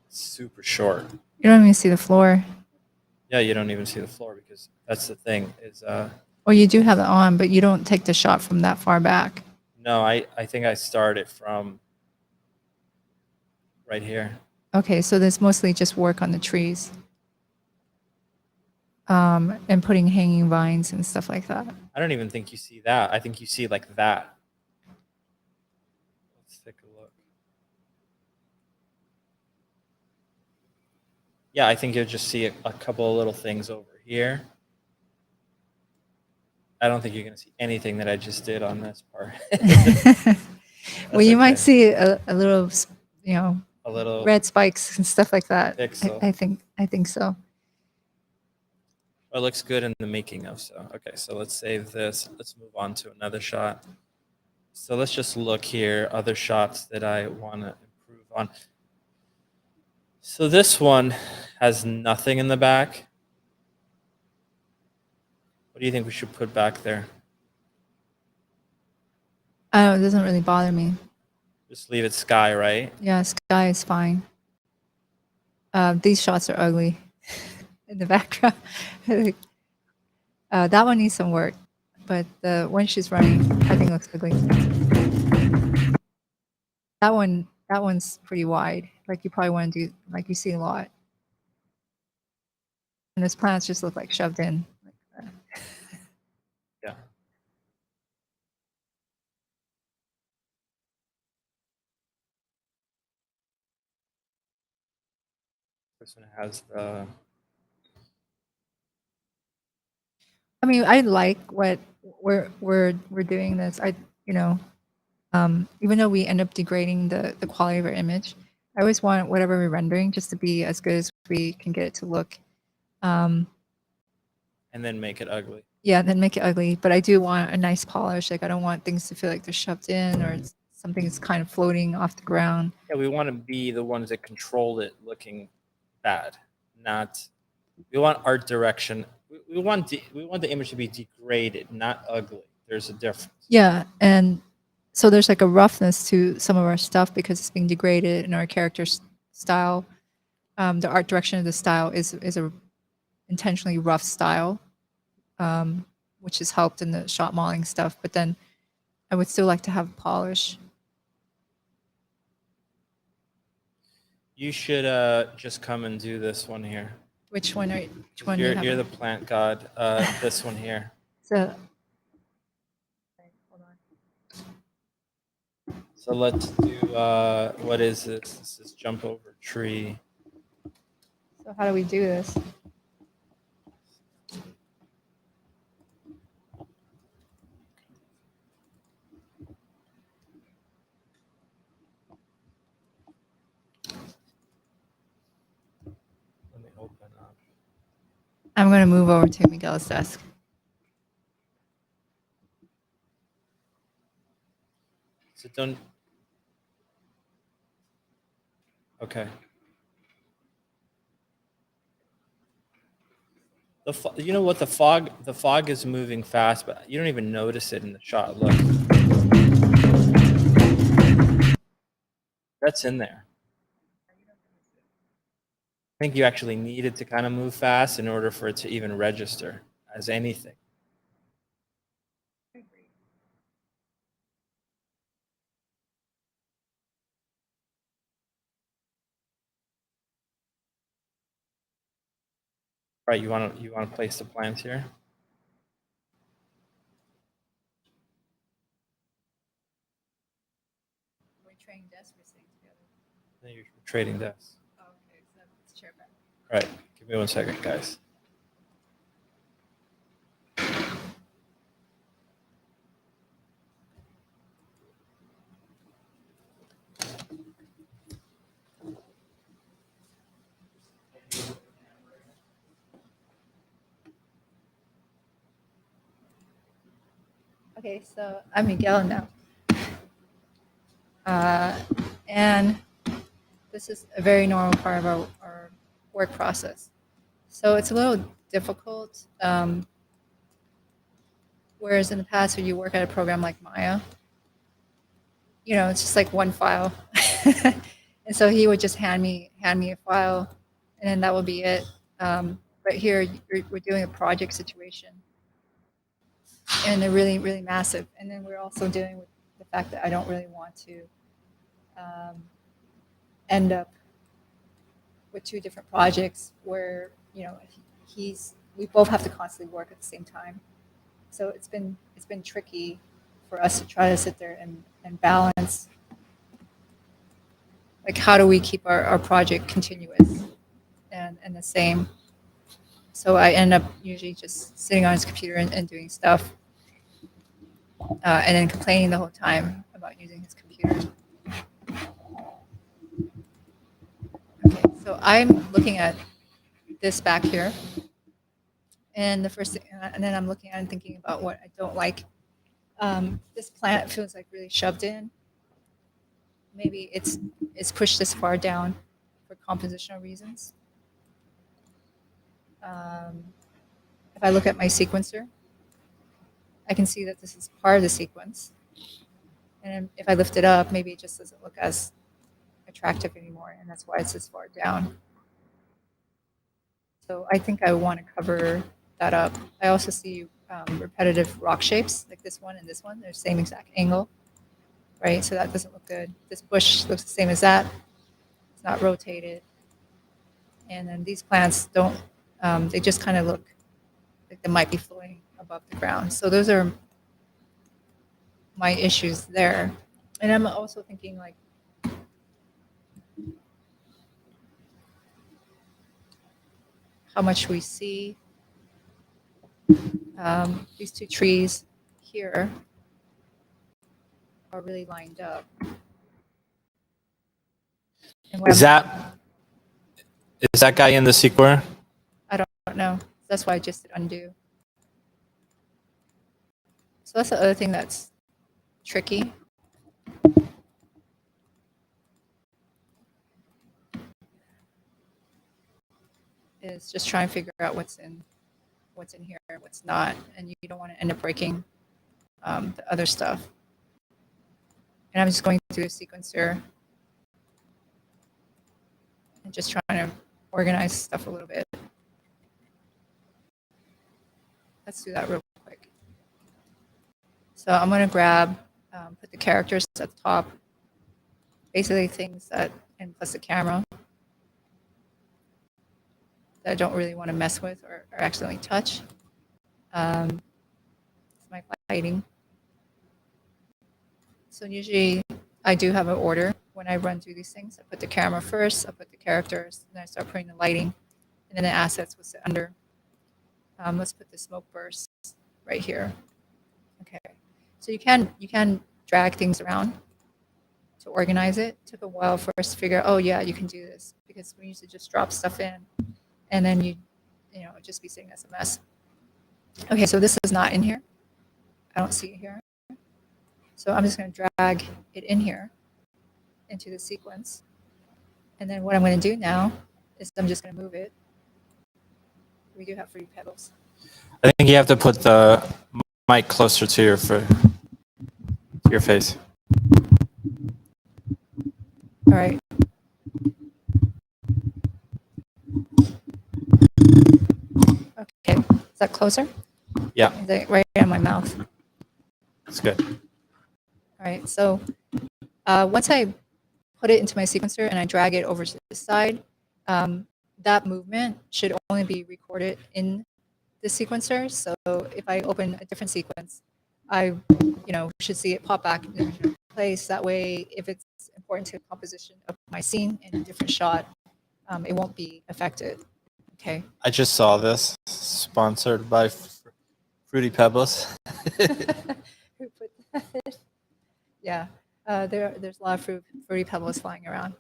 Speaker 1: Super short.
Speaker 2: You don't even see the floor.
Speaker 1: Yeah, you don't even see the floor because that's the thing is.
Speaker 2: Well, you do have it on, but you don't take the shot from that far back.
Speaker 1: No, I think I started from right here.
Speaker 2: Okay, so there's mostly just work on the trees. And putting hanging vines and stuff like that.
Speaker 1: I don't even think you see that. I think you see like that. Let's take a look. Yeah, I think you'll just see a couple of little things over here. I don't think you're going to see anything that I just did on this part.
Speaker 2: Well, you might see a little,
Speaker 1: a little
Speaker 2: red spikes and stuff like that.
Speaker 1: Pixel.
Speaker 2: I think so.
Speaker 1: It looks good in the making of. So okay, so let's save this. Let's move on to another shot. So let's just look here, other shots that I want to improve on. So this one has nothing in the back. What do you think we should put back there?
Speaker 2: It doesn't really bother me.
Speaker 1: Just leave it sky, right?
Speaker 2: Yeah, sky is fine. These shots are ugly in the background. That one needs some work, but the one she's running, I think looks ugly. That one's pretty wide. Like you probably want to do, like you see a lot. And those plants just look like shoved in.
Speaker 1: Yeah. This one has the.
Speaker 2: I mean, I like what we're doing this. Even though we end up degrading the quality of our image, I always want whatever we're rendering just to be as good as we can get it to look.
Speaker 1: And then make it ugly.
Speaker 2: Yeah, then make it ugly. But I do want a nice polish. Like I don't want things to feel like they're shoved in or something is kind of floating off the ground.
Speaker 1: Yeah, we want to be the ones that control it looking bad. We want art direction. We want the image to be degraded, not ugly. There's a difference.
Speaker 2: Yeah, and so there's like a roughness to some of our stuff because it's being degraded in our character style. The art direction of the style is a intentionally rough style, which has helped in the shot modeling stuff. But then I would still like to have polish.
Speaker 1: You should just come and do this one here.
Speaker 2: Which one?
Speaker 1: You're the plant god. This one here.
Speaker 2: So.
Speaker 1: So let's do, what is this? This is jump over tree.
Speaker 2: So how do we do this?
Speaker 1: Let me open up.
Speaker 2: I'm going to move over to Miguel's desk.
Speaker 1: So don't. Okay. You know what? The fog is moving fast, but you don't even notice it in the shot. Look. That's in there. think you actually need it to kind of move fast in order for it to even register as anything. Right, you want to place the plants here?
Speaker 2: We're trading desks, we're sitting together.
Speaker 1: Then you're trading desks.
Speaker 2: Oh, okay, so it's chair back.
Speaker 1: All right, give me 1 second, guys.
Speaker 2: Okay, so I'm Miguel now. And this is a very normal part of our work process. So it's a little difficult. Whereas in the past, when you work at a program like Maya, you know, it's just like one file. And so he would just hand me a file, and then that would be it. But here, we're doing a project situation, and they're really, really massive. And then we're also dealing with the fact that I don't really want to end up with 2 different projects where, you know, we both have to constantly work at the same time. So it's been tricky for us to try to sit there and balance, like, how do we keep our project continuous and the same. So I end up usually just sitting on his computer and doing stuff, and then complaining the whole time about using his computer. Okay, so I'm looking at this back here, and the first thing, and then I'm looking at it and thinking about what I don't like. This plant feels like really shoved in. Maybe it's pushed this far down for compositional reasons. If I look at my sequencer, I can see that this is part of the sequence. And if I lift it up, maybe it just doesn't look as attractive anymore, and that's why it's this far down. So I think I want to cover that up. I also see repetitive rock shapes, like this one and this one. They're the same exact angle, right? So that doesn't look good. This bush looks the same as that. It's not rotated. And then these plants don't, they just kind of look like they might be floating above the ground. So those are my issues there. And I'm also thinking, like, how much we see. These 2 trees here are really lined up. And
Speaker 1: Is that guy in the sequer?
Speaker 2: I don't know. That's why I just did undo. So that's the other thing that's tricky. Is just trying to figure out what's in here and what's not, and you don't want to end up breaking the other stuff. And I'm just going through the sequencer and just trying to organize stuff a little bit. Let's do that real quick. So I'm going to grab, put the characters at the top, basically things that, and plus the camera, that I don't really want to mess with or accidentally touch. It's my lighting. So usually I do have an order when I run through these things. I put the camera first, I put the characters, and then I start putting the lighting, and then the assets will sit under. Let's put the smoke burst right here. Okay, so you can drag things around to organize it. It took a while for us to figure out, oh yeah, you can do this, because we used to just drop stuff in, and then you know, it'd just be sitting as a mess. Okay, so this is not in here. I don't see it here. So I'm just going to drag it in here into the sequence. And then what I'm going to do now is I'm just going to move it. We do have free pedals.
Speaker 1: I think you have to put the mic closer to your face.
Speaker 2: All right. that closer?
Speaker 1: Yeah,
Speaker 2: Is it right in my mouth?
Speaker 1: it's good.
Speaker 2: All right. So once I put it into my sequencer and I drag it over to the side, that movement should only be recorded in the sequencer. So if I open a different sequence, I should see it pop back in a different place. That way, if it's important to the composition of my scene in a different shot, it won't be affected. Okay.
Speaker 1: I just saw this, sponsored by Fruity Pebbles.
Speaker 2: Who put that? Yeah, there's a lot of fruity pebbles flying around.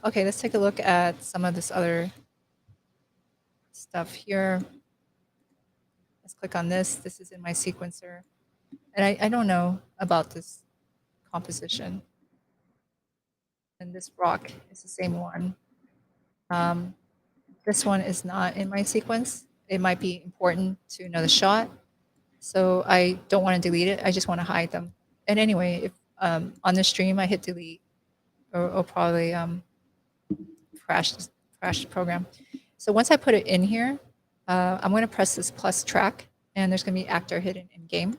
Speaker 2: Okay, let's take a look at some of this other stuff here. Let's click on this. This is in my sequencer. And I don't know about this composition. And this rock is the same one. This one is not in my sequence. It might be important to another shot. So I don't want to delete it. I just want to hide them. And anyway, if on the stream I hit delete, or probably crash the program. So once I put it in here, I'm going to press this plus track, and there's going to be actor hidden in game.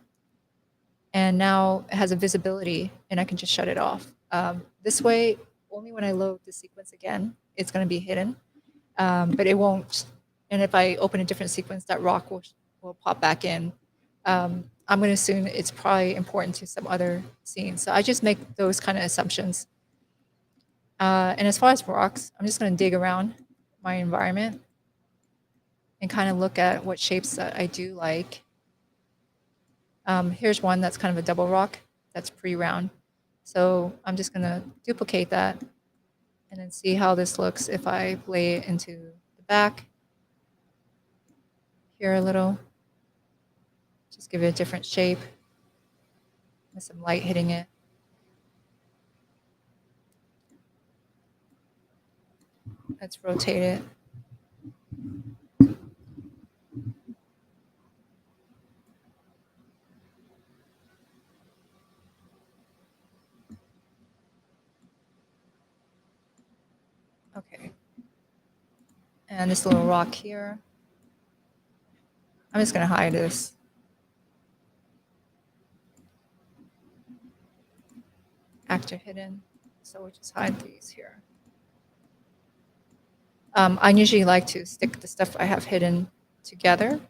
Speaker 2: And now it has a visibility, and I can just shut it off. This way, only when I load the sequence again, it's going to be hidden, but it won't. And if I open a different sequence, that rock will pop back in. I'm going to assume it's probably important to some other scene. So I just make those kind of assumptions. And as far as rocks, I'm just going to dig around my environment and kind of look at what shapes that I do like. Here's one that's kind of a double rock that's pretty round. So I'm just going to duplicate that and then see how this looks if I lay it into the back. Here a little. Just give it a different shape with some light hitting it. Let's rotate it. Okay. And this little rock here. I'm just going to hide this. Actor hidden. So we'll just hide these here. I usually like to stick the stuff I have hidden together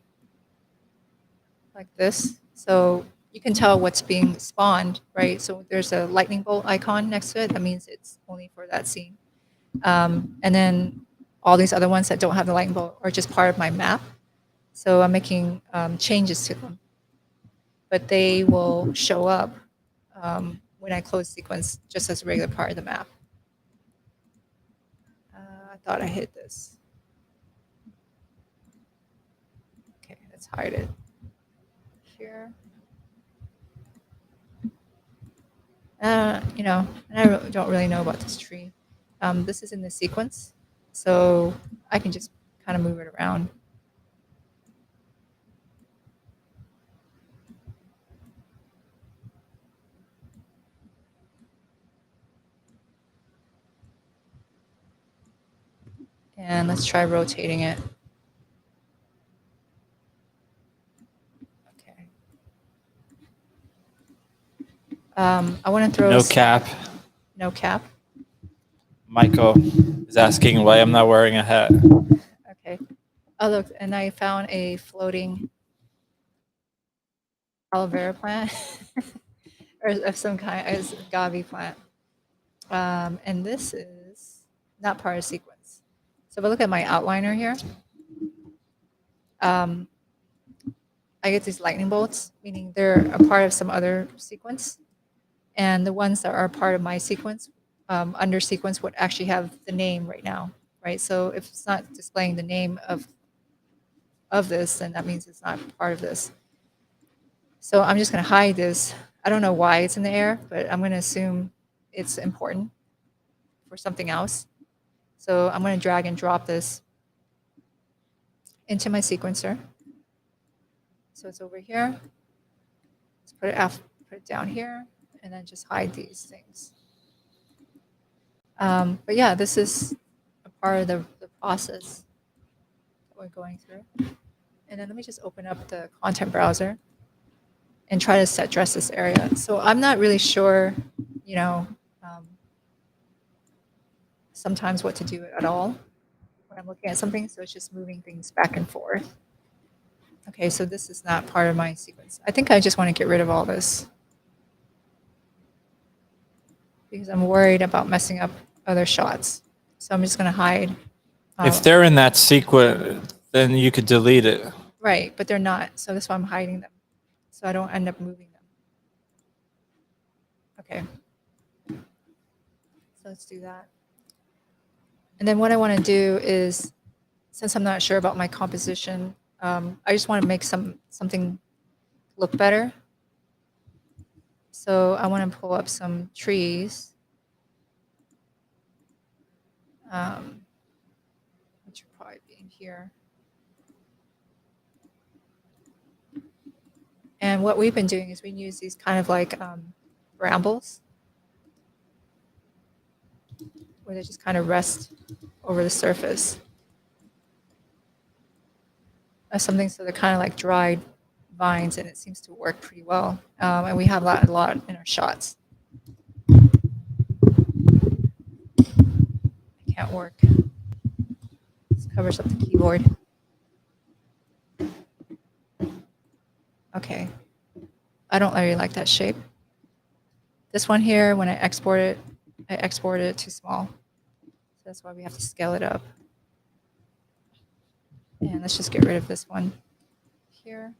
Speaker 2: like this. So you can tell what's being spawned, right? So there's a lightning bolt icon next to it. That means it's only for that scene. And then all these other ones that don't have the lightning bolt are just part of my map. So I'm making changes to them. But they will show up when I close sequence just as a regular part of the map. I thought I hid this. Okay, let's hide it here. And I don't really know about this tree. This is in the sequence, so I can just kind of move it around. And let's try rotating it. Okay. I want to throw
Speaker 1: No cap.
Speaker 2: No cap.
Speaker 1: Michael is asking why I'm not wearing a hat.
Speaker 2: Okay. Oh, look, and I found a floating aloe vera plant or of some kind, as agave plant. And this is not part of sequence. So if I look at my outliner here, I get these lightning bolts, meaning they're a part of some other sequence. And the ones that are part of my sequence, under sequence, would actually have the name right now, right? So if it's not displaying the name of this, then that means it's not part of this. So I'm just going to hide this. I don't know why it's in the air, but I'm going to assume it's important for something else. So I'm going to drag and drop this into my sequencer. So it's over here. Let's put it down here, and then just hide these things. But yeah, this is a part of the process that we're going through. And then let me just open up the content browser and try to dress this area. So I'm not really sure, you know, sometimes what to do at all when I'm looking at something. So it's just moving things back and forth. Okay, so this is not part of my sequence. I think I just want to get rid of all this because I'm worried about messing up other shots. So I'm just going to hide.
Speaker 1: If they're in that sequence, then you could delete it.
Speaker 2: Right, but they're not. So that's why I'm hiding them. So I don't end up moving them. Okay. So let's do that. And then what I want to do is, since I'm not sure about my composition, I just want to make something look better. So I want to pull up some trees, which will probably be in here. And what we've been doing is we use these kind of like brambles, where they just kind of rest over the surface of something. So they're kind of like dried vines, and it seems to work pretty well. And we have a lot in our shots. It can't work. This covers up the keyboard. Okay. I don't really like that shape. This one here, when I exported it too small. So that's why we have to scale it up. And let's just get rid of this one here.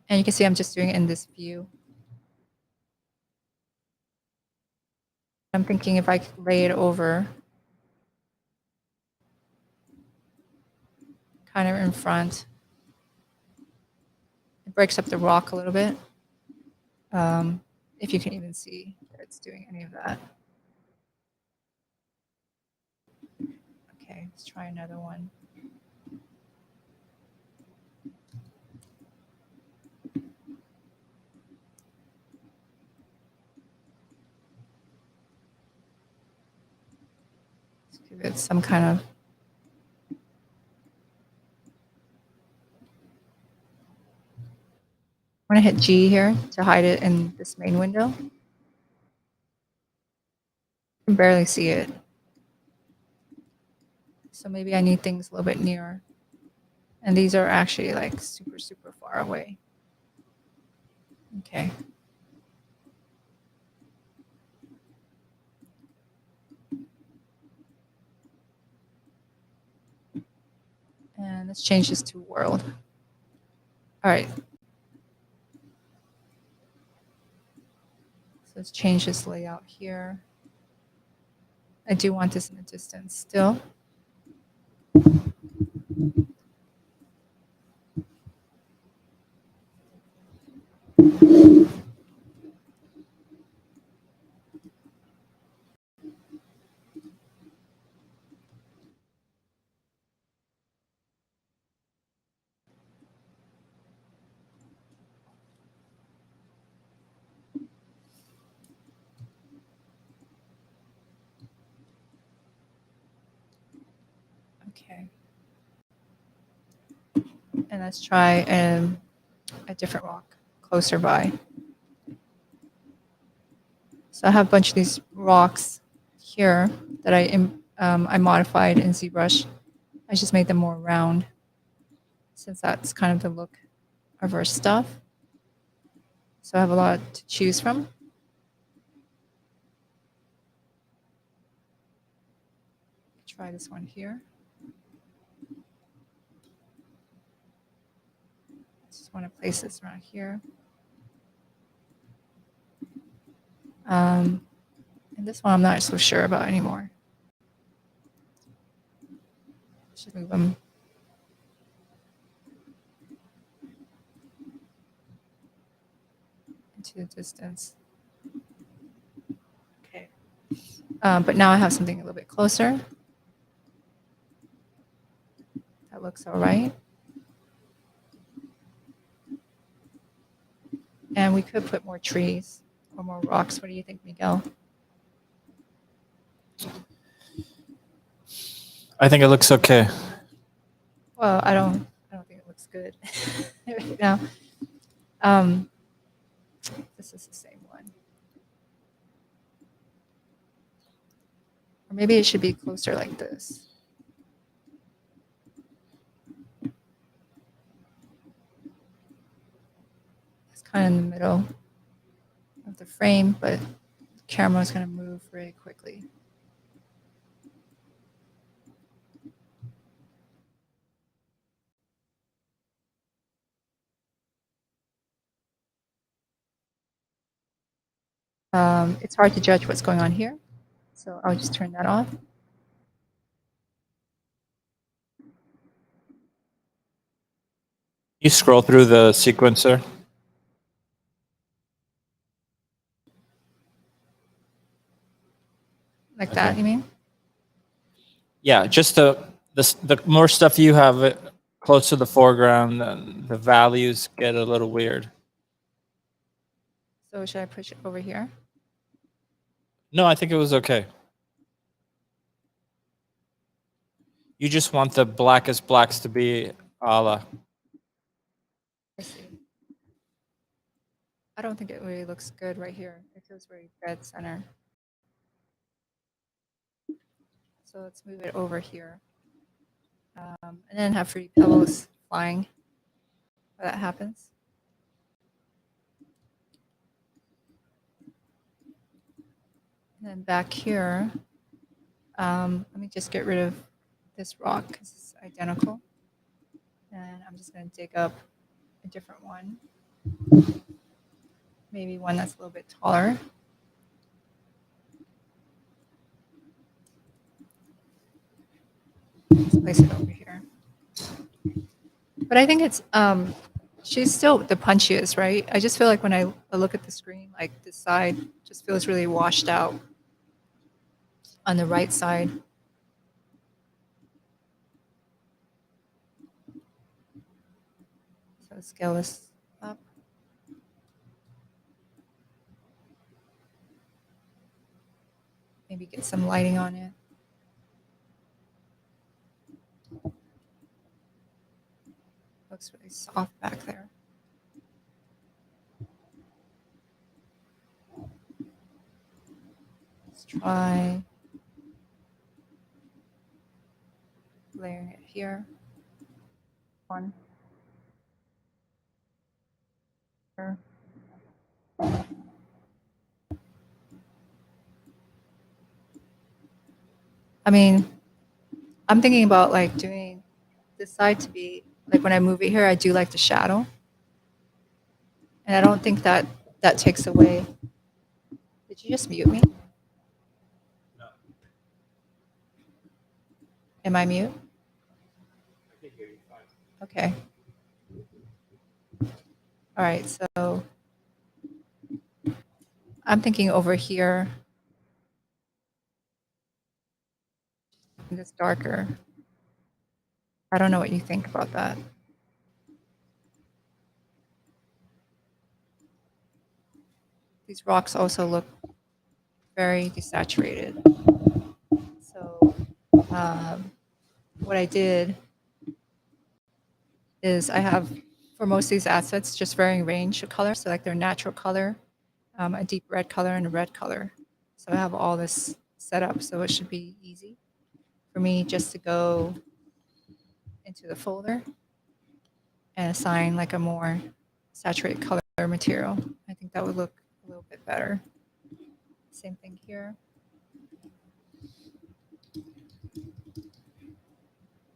Speaker 2: And you can see I'm just doing it in this view. I'm thinking if I lay it over kind of in front, it breaks up the rock a little bit. If you can even see that it's doing any of that. Okay, let's try another one. Let's give it some kind of I'm going to hit G here to hide it in this main window. You can barely see it. So maybe I need things a little bit nearer. And these are actually like super, super far away. Okay. And let's change this to world. All right. So let's change this layout here. I do want this in the distance still. Okay. And let's try a different rock closer by. So I have a bunch of these rocks here that I modified in ZBrush. I just made them more round since that's kind of the look of our stuff. So I have a lot to choose from. Try this one here. Just want to place this around here. And this one I'm not so sure about anymore. Should move them. Into the distance. Okay. But now I have something a little bit closer. That looks all right. And we could put more trees or more rocks. What do you think, Miguel?
Speaker 1: I think it looks okay.
Speaker 2: Well, I don't think it looks good right now. Um, this is the same one. Or maybe it should be closer like this. It's kind of in the middle of the frame, but the camera is going to move very quickly. It's hard to judge what's going on here, so I'll just turn that off.
Speaker 1: You scroll through the sequencer.
Speaker 2: Like that,
Speaker 1: Okay.
Speaker 2: you mean?
Speaker 1: Yeah, just the more stuff you have close to the foreground, the values get a little weird.
Speaker 2: So should I push it over here?
Speaker 1: No, I think it was okay. You just want the blackest blacks to be Ala.
Speaker 2: I see. I don't think it really looks good right here. It feels very dead center. So let's move it over here. And then have free pebbles flying when that happens. And then back here, let me just get rid of this rock because it's identical. And I'm just going to dig up a different one. Maybe one that's a little bit taller. Let's place it over here. But I think it's, she's still the punchiest, right? I just feel like when I look at the screen, like this side just feels really washed out on the right side. So scale this up. Maybe get some lighting on it. Looks really soft back there. Let's try layering it here. One. Here. I mean, I'm thinking about like doing this side to be like when I move it here, I do like the shadow. And I don't think that that takes away. Did you just mute me?
Speaker 1: No.
Speaker 2: Am I mute?
Speaker 1: I can hear you fine.
Speaker 2: Okay. All right, so I'm thinking over here, it's darker. I don't know what you think about that. These rocks also look very desaturated. So what I did is I have, for most of these assets, just varying range of colors. So like their natural color, a deep red color, and a red color. So I have all this set up, so it should be easy for me just to go into the folder and assign like a more saturated color material. I think that would look a little bit better. Same thing here.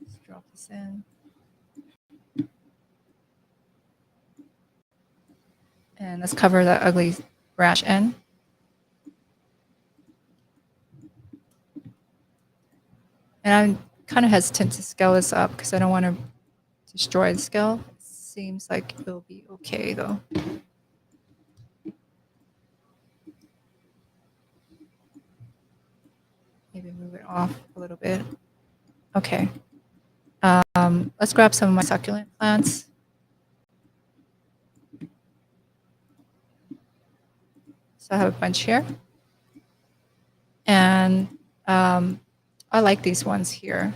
Speaker 2: Let's drop this in. And let's cover that ugly brash end. And I'm kind of hesitant to scale this up because I don't want to destroy the scale. Seems like it'll be okay though. Maybe move it off a little bit. Okay. Let's grab some of my succulent plants. So I have a bunch here. And I like these ones here.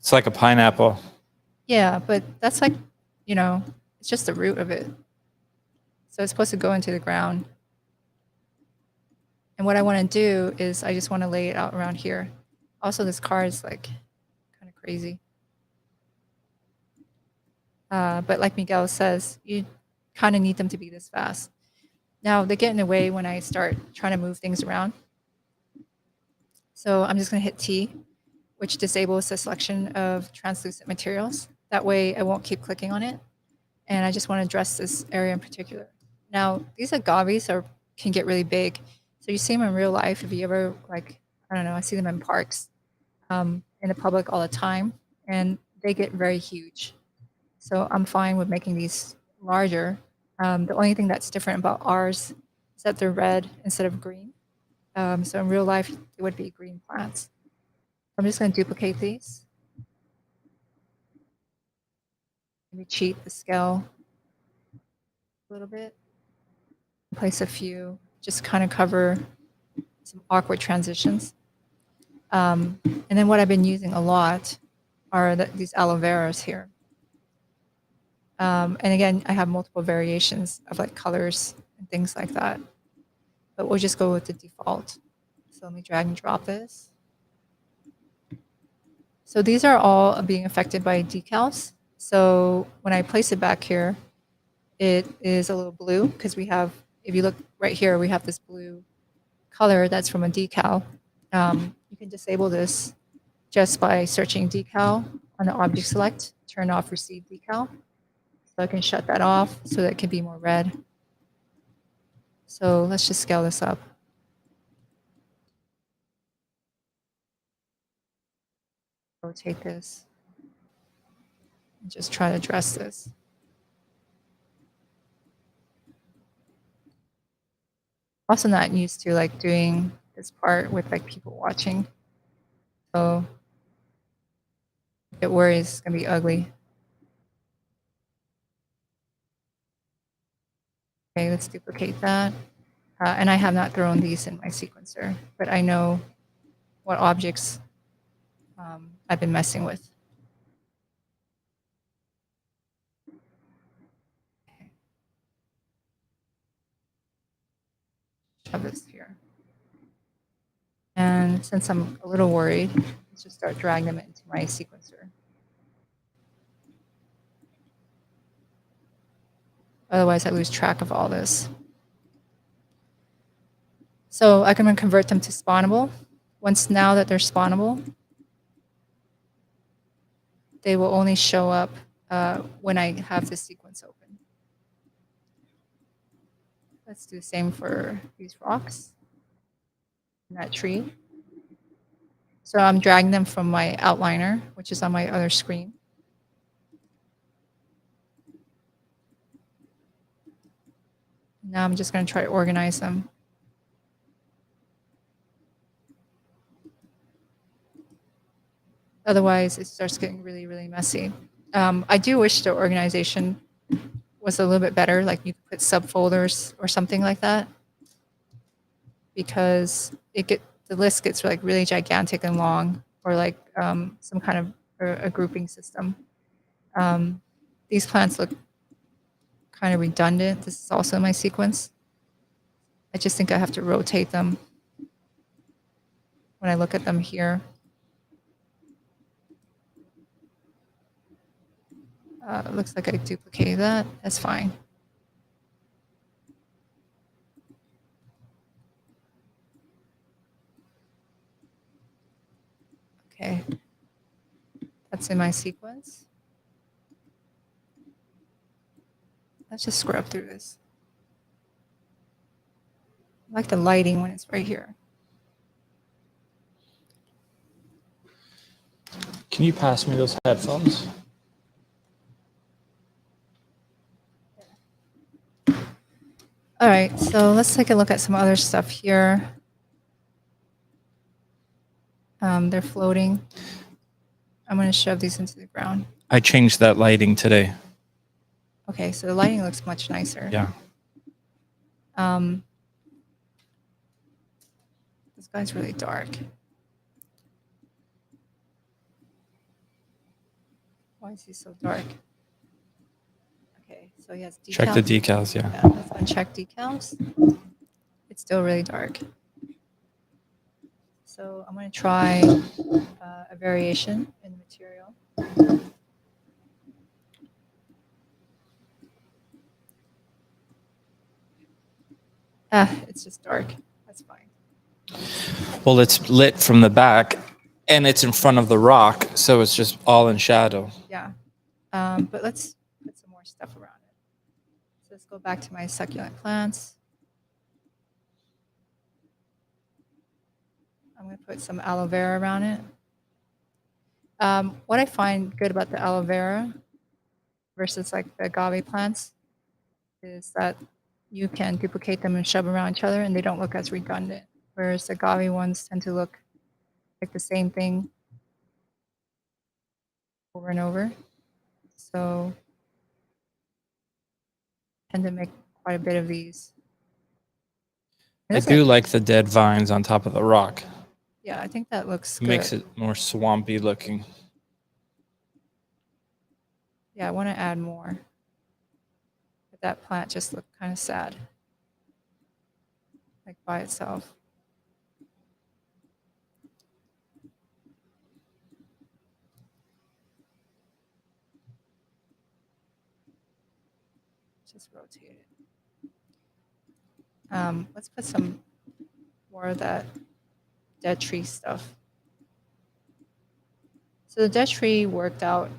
Speaker 1: It's like a pineapple.
Speaker 2: Yeah, but that's like, you know, it's just the root of it. So it's supposed to go into the ground. And what I want to do is I just want to lay it out around here. Also, this car is like kind of crazy. But like Miguel says, you kind of need them to be this fast. Now they get in the way when I start trying to move things around. So I'm just going to hit T, which disables the selection of translucent materials. That way I won't keep clicking on it. And I just want to address this area in particular. Now, these agaves can get really big. So you see them in real life. If you ever, like, I don't know, I see them in parks, in the public all the time, and they get very huge. So I'm fine with making these larger. The only thing that's different about ours is that they're red instead of green. So in real life, it would be green plants. I'm just going to duplicate these. Maybe cheat the scale a little bit. Place a few, just kind of cover some awkward transitions. And then what I've been using a lot are these aloe veras here. And again, I have multiple variations of like colors and things like that. But we'll just go with the default. So let me drag and drop this. So these are all being affected by decals. So when I place it back here, it is a little blue because we have, if you look right here, we have this blue color that's from a decal. You can disable this just by searching decal on the object select, turn off receive decal. So I can shut that off so that it can be more red. So let's just scale this up. Rotate this. And just try to address this. Also not used to like doing this part with like people watching. So it worries it's gonna be ugly. Okay, let's duplicate that. And I have not thrown these in my sequencer, but I know what objects I've been messing with. Okay. Shove this here. And since I'm a little worried, let's just start dragging them into my sequencer. Otherwise, I lose track of all this. So I can convert them to spawnable. Once now that they're spawnable, they will only show up when I have this sequence open. Let's do the same for these rocks and that tree. So I'm dragging them from my outliner, which is on my other screen. Now I'm just going to try to organize them. Otherwise, it starts getting really, really messy. I do wish the organization was a little bit better, like you could put subfolders or something like that, because the list gets like really gigantic and long, or like some kind of a grouping system. These plants look kind of redundant. This is also my sequence. I just think I have to rotate them when I look at them here. It looks like I duplicated that. That's fine. Okay. That's in my sequence. Let's just scrub through this. I like the lighting when it's right here.
Speaker 1: Can you pass me those headphones?
Speaker 2: All right, so let's take a look at some other stuff here. They're floating. I'm going to shove these into the ground.
Speaker 1: I changed that lighting today.
Speaker 2: Okay, so the lighting looks much nicer.
Speaker 1: Yeah.
Speaker 2: This guy's really dark. Why is he so dark? Okay, so he has decals.
Speaker 1: Check the decals, yeah.
Speaker 2: Yeah, let's uncheck decals. It's still really dark. So I'm going to try a variation in the material. It's just dark. That's fine.
Speaker 1: Well, it's lit from the back, and it's in front of the rock, so it's just all in shadow.
Speaker 2: Yeah. But let's put some more stuff around it. So let's go back to my succulent plants. I'm going to put some aloe vera around it. What I find good about the aloe vera versus like the agave plants is that you can duplicate them and shove around each other and they don't look as redundant. Whereas the agave ones tend to look like the same thing over and over. So I tend to make quite a bit of these.
Speaker 1: I do like the dead vines on top of the rock.
Speaker 2: Yeah, I think that looks good.
Speaker 1: Makes it more swampy looking.
Speaker 2: Yeah, I want to add more. But that plant just looked kind of sad. Like by itself. Just rotate it. Let's put some more of that dead tree stuff. So the dead tree worked out,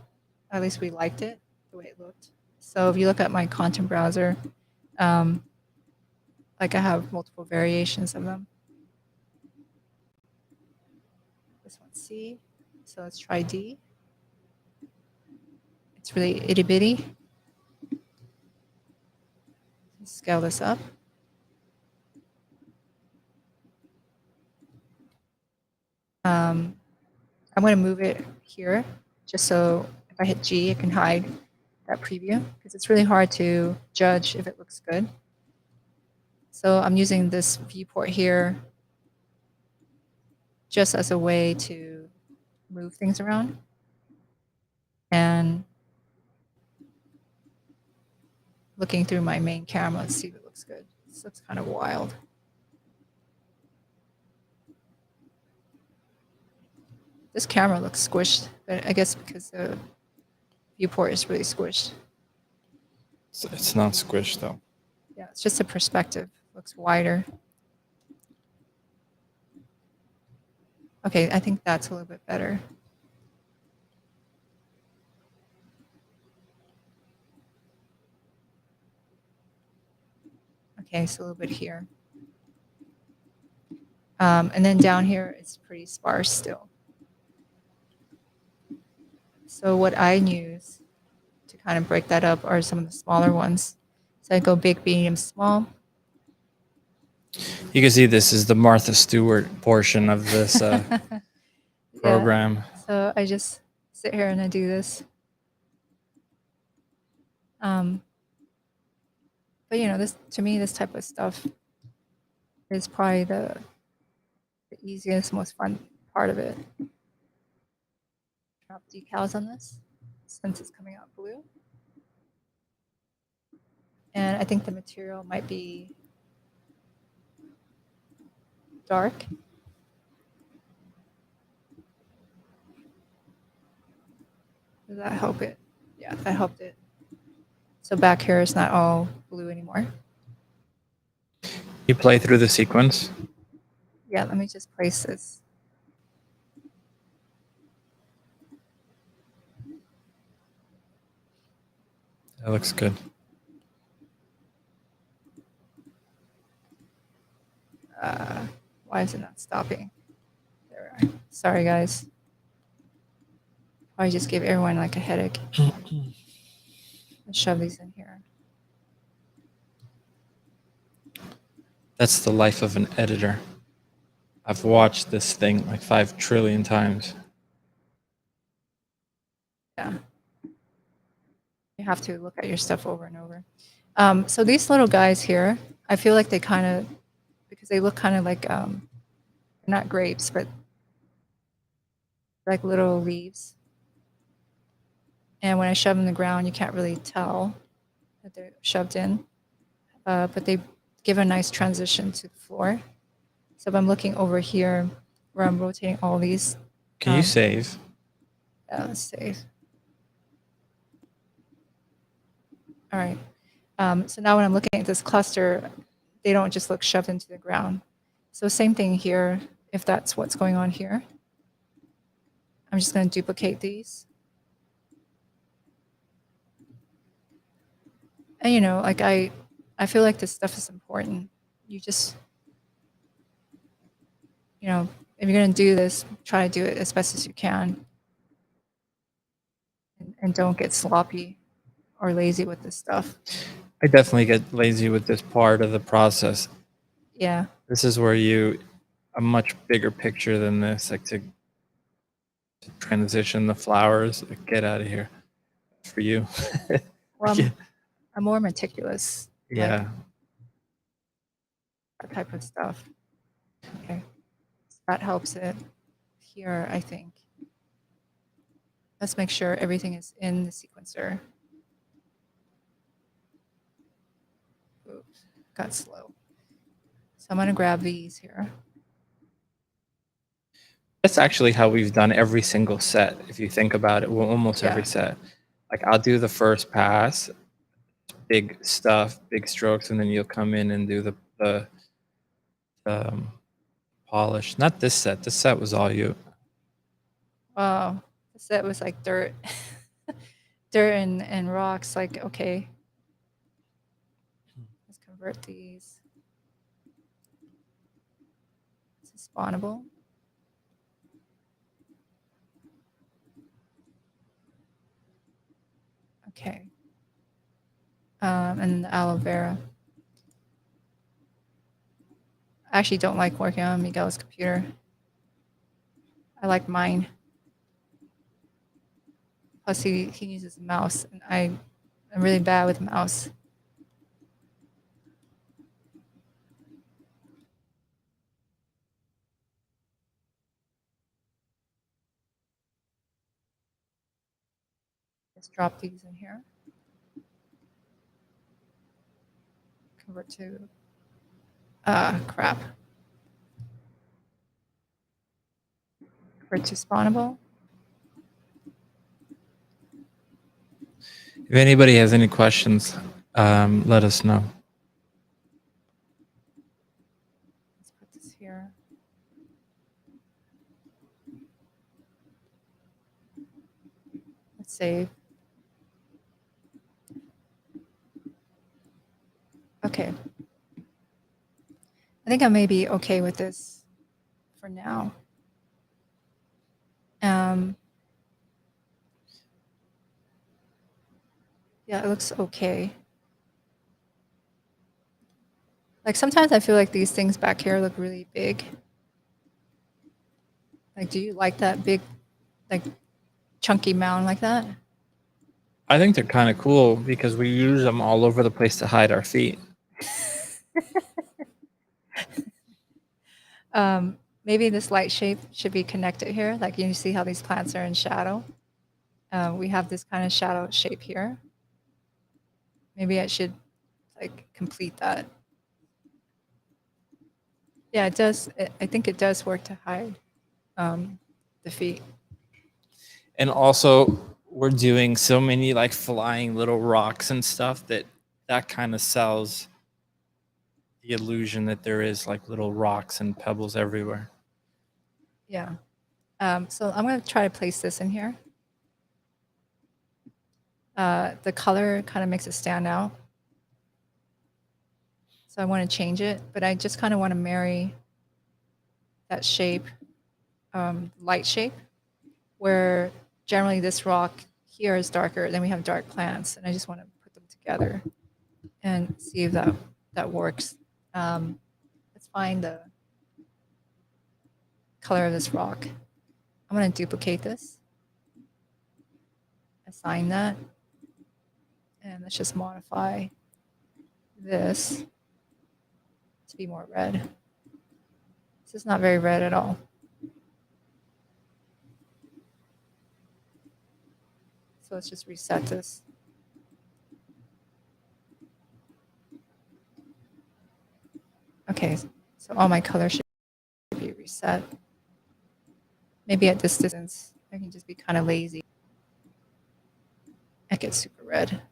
Speaker 2: at least we liked it, the way it looked. So if you look at my content browser, like I have multiple variations of them. This one's C, so let's try D. It's really itty bitty. Scale this up. I'm going to move it here just so if I hit G, it can hide that preview because it's really hard to judge if it looks good. So I'm using this viewport here just as a way to move things around. And looking through my main camera, let's see if it looks good. This looks kind of wild. This camera looks squished, but I guess because the viewport is really squished.
Speaker 1: It's not squished though.
Speaker 2: Yeah, it's just a perspective. Looks wider. Okay, I think that's a little bit better. Okay, so a little bit here. And then down here, it's pretty sparse still. So what I use to kind of break that up are some of the smaller ones. So I go big, medium, small.
Speaker 1: You can see this is the Martha Stewart portion of this program.
Speaker 2: Yeah. So I just sit here and I do this. But you know, this to me, this type of stuff is probably the easiest, most fun part of it. Drop decals on this since it's coming out blue. And I think the material might be dark. Does that help it? Yeah, that helped it. So back here is not all blue anymore.
Speaker 1: You play through the sequence.
Speaker 2: Yeah, let me just place this.
Speaker 1: That looks good.
Speaker 2: Why is it not stopping? There we are. Sorry, guys. I just gave everyone like a headache. Let's shove these in here.
Speaker 1: That's the life of an editor. I've watched this thing like 5 trillion times.
Speaker 2: Yeah. You have to look at your stuff over and over. So these little guys here, I feel like they kind of, because they look kind of like, not grapes, but like little leaves. And when I shove them in the ground, you can't really tell that they're shoved in, but they give a nice transition to the floor. So if I'm looking over here where I'm rotating all these.
Speaker 1: Can you save?
Speaker 2: Yeah, let's save. All right. So now when I'm looking at this cluster, they don't just look shoved into the ground. So same thing here, if that's what's going on here. I'm just going to duplicate these. And, you know, like I feel like this stuff is important. You just, you know, if you're going to do this, try to do it as best as you can. And don't get sloppy or lazy with this stuff.
Speaker 1: I definitely get lazy with this part of the process.
Speaker 2: Yeah.
Speaker 1: This is where a much bigger picture than this, like to transition the flowers. Like, get out of here for you.
Speaker 2: Well,
Speaker 1: Yeah.
Speaker 2: I'm more meticulous.
Speaker 1: Yeah.
Speaker 2: Like that type of stuff. Okay. So that helps it here, I think. Let's make sure everything is in the sequencer. Oops, got slow. So I'm going to grab these here.
Speaker 1: That's actually how we've done every single set. If you think about it, well, almost every set. Like I'll do the first pass, big stuff, big strokes, and then you'll come in and do the polish. Not this set. This set was all you.
Speaker 2: Wow, the set was like dirt, dirt and rocks. Like, okay, let's convert these to spawnable. Okay. And the aloe vera. I actually don't like working on Miguel's computer. I like mine. Plus, he uses a mouse, and I'm really bad with mouse. Just drop these in here. Convert to crap. Convert to spawnable.
Speaker 1: If anybody has any questions, let us know.
Speaker 2: Let's put this here. Let's save. Okay. I think I may be okay with this for now. Yeah, it looks okay. Like sometimes I feel like these things back here look really big. Like, do you like that big, like chunky mound like that?
Speaker 1: I think they're kind of cool because we use them all over the place to hide our feet.
Speaker 2: Maybe this light shape should be connected here. Like you see how these plants are in shadow. We have this kind of shadow shape here. Maybe I should like complete that. Yeah, it does. I think it does work to hide the feet.
Speaker 1: And also, we're doing so many like flying little rocks and stuff that kind of sells the illusion that there is like little rocks and pebbles everywhere.
Speaker 2: Yeah. So I'm going to try to place this in here. The color kind of makes it stand out. So I want to change it, but I just kind of want to marry that shape, light shape, where generally this rock here is darker, then we have dark plants, and I just want to put them together and see if that works. Let's find the color of this rock. I'm going to duplicate this, assign that, and let's just modify this to be more red. This is not very red at all. So let's just reset this. Okay, so all my colors should be reset. Maybe at this distance, I can just be kind of lazy. I get super red.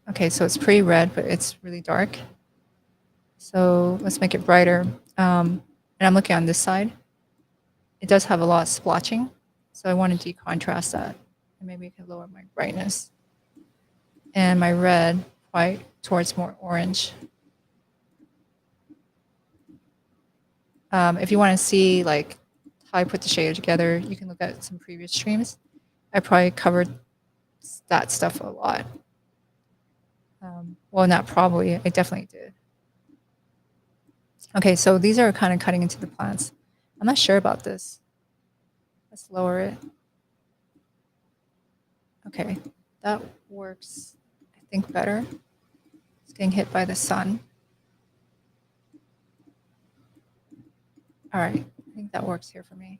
Speaker 2: Okay, so it's pretty red, but it's really dark. So let's make it brighter. And I'm looking on this side. It does have a lot of splotching, so I want to decontrast that. And maybe I can lower my brightness. And my red, white, towards more orange. If you want to see like how I put the shader together, you can look at some previous streams. I probably covered that stuff a lot. Well, not probably, I definitely did. Okay, so these are kind of cutting into the plants. I'm not sure about this. Let's lower it. Okay, that works, I think, better. It's getting hit by the sun. All right, I think that works here for me.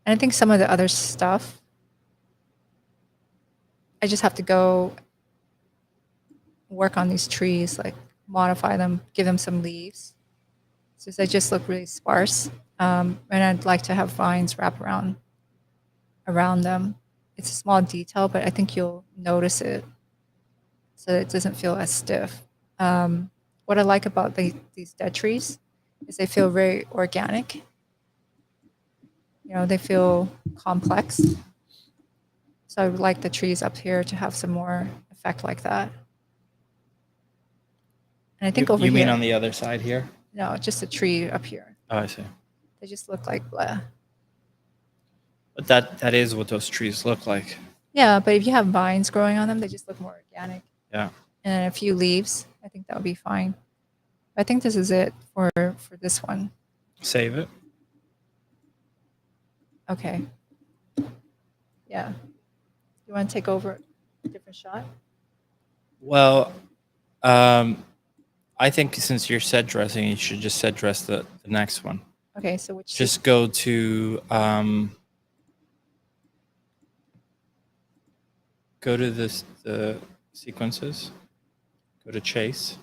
Speaker 2: And I think some of the other stuff, I just have to go work on these trees, like modify them, give them some leaves. So they just look really sparse. And I'd like to have vines wrap around them. It's a small detail, but I think you'll notice it so it doesn't feel as stiff. What I like about these dead trees is they feel very organic. You know, they feel complex. So I would like the trees up here to have some more effect like that. And I think over
Speaker 1: you
Speaker 2: here.
Speaker 1: mean on the other side here?
Speaker 2: No, just a tree up here.
Speaker 1: Oh, I see.
Speaker 2: They just look like blah.
Speaker 1: But that is what those trees look like.
Speaker 2: Yeah, but if you have vines growing on them, they just look more organic.
Speaker 1: Yeah.
Speaker 2: And a few leaves, I think that would be fine. I think this is it for this one.
Speaker 1: Save it.
Speaker 2: Okay. Yeah. You want to take over a different shot?
Speaker 1: Well, I think since you're set dressing, you should just set dress the next one.
Speaker 2: Okay, so which
Speaker 1: Just go to the sequences. Go to chase.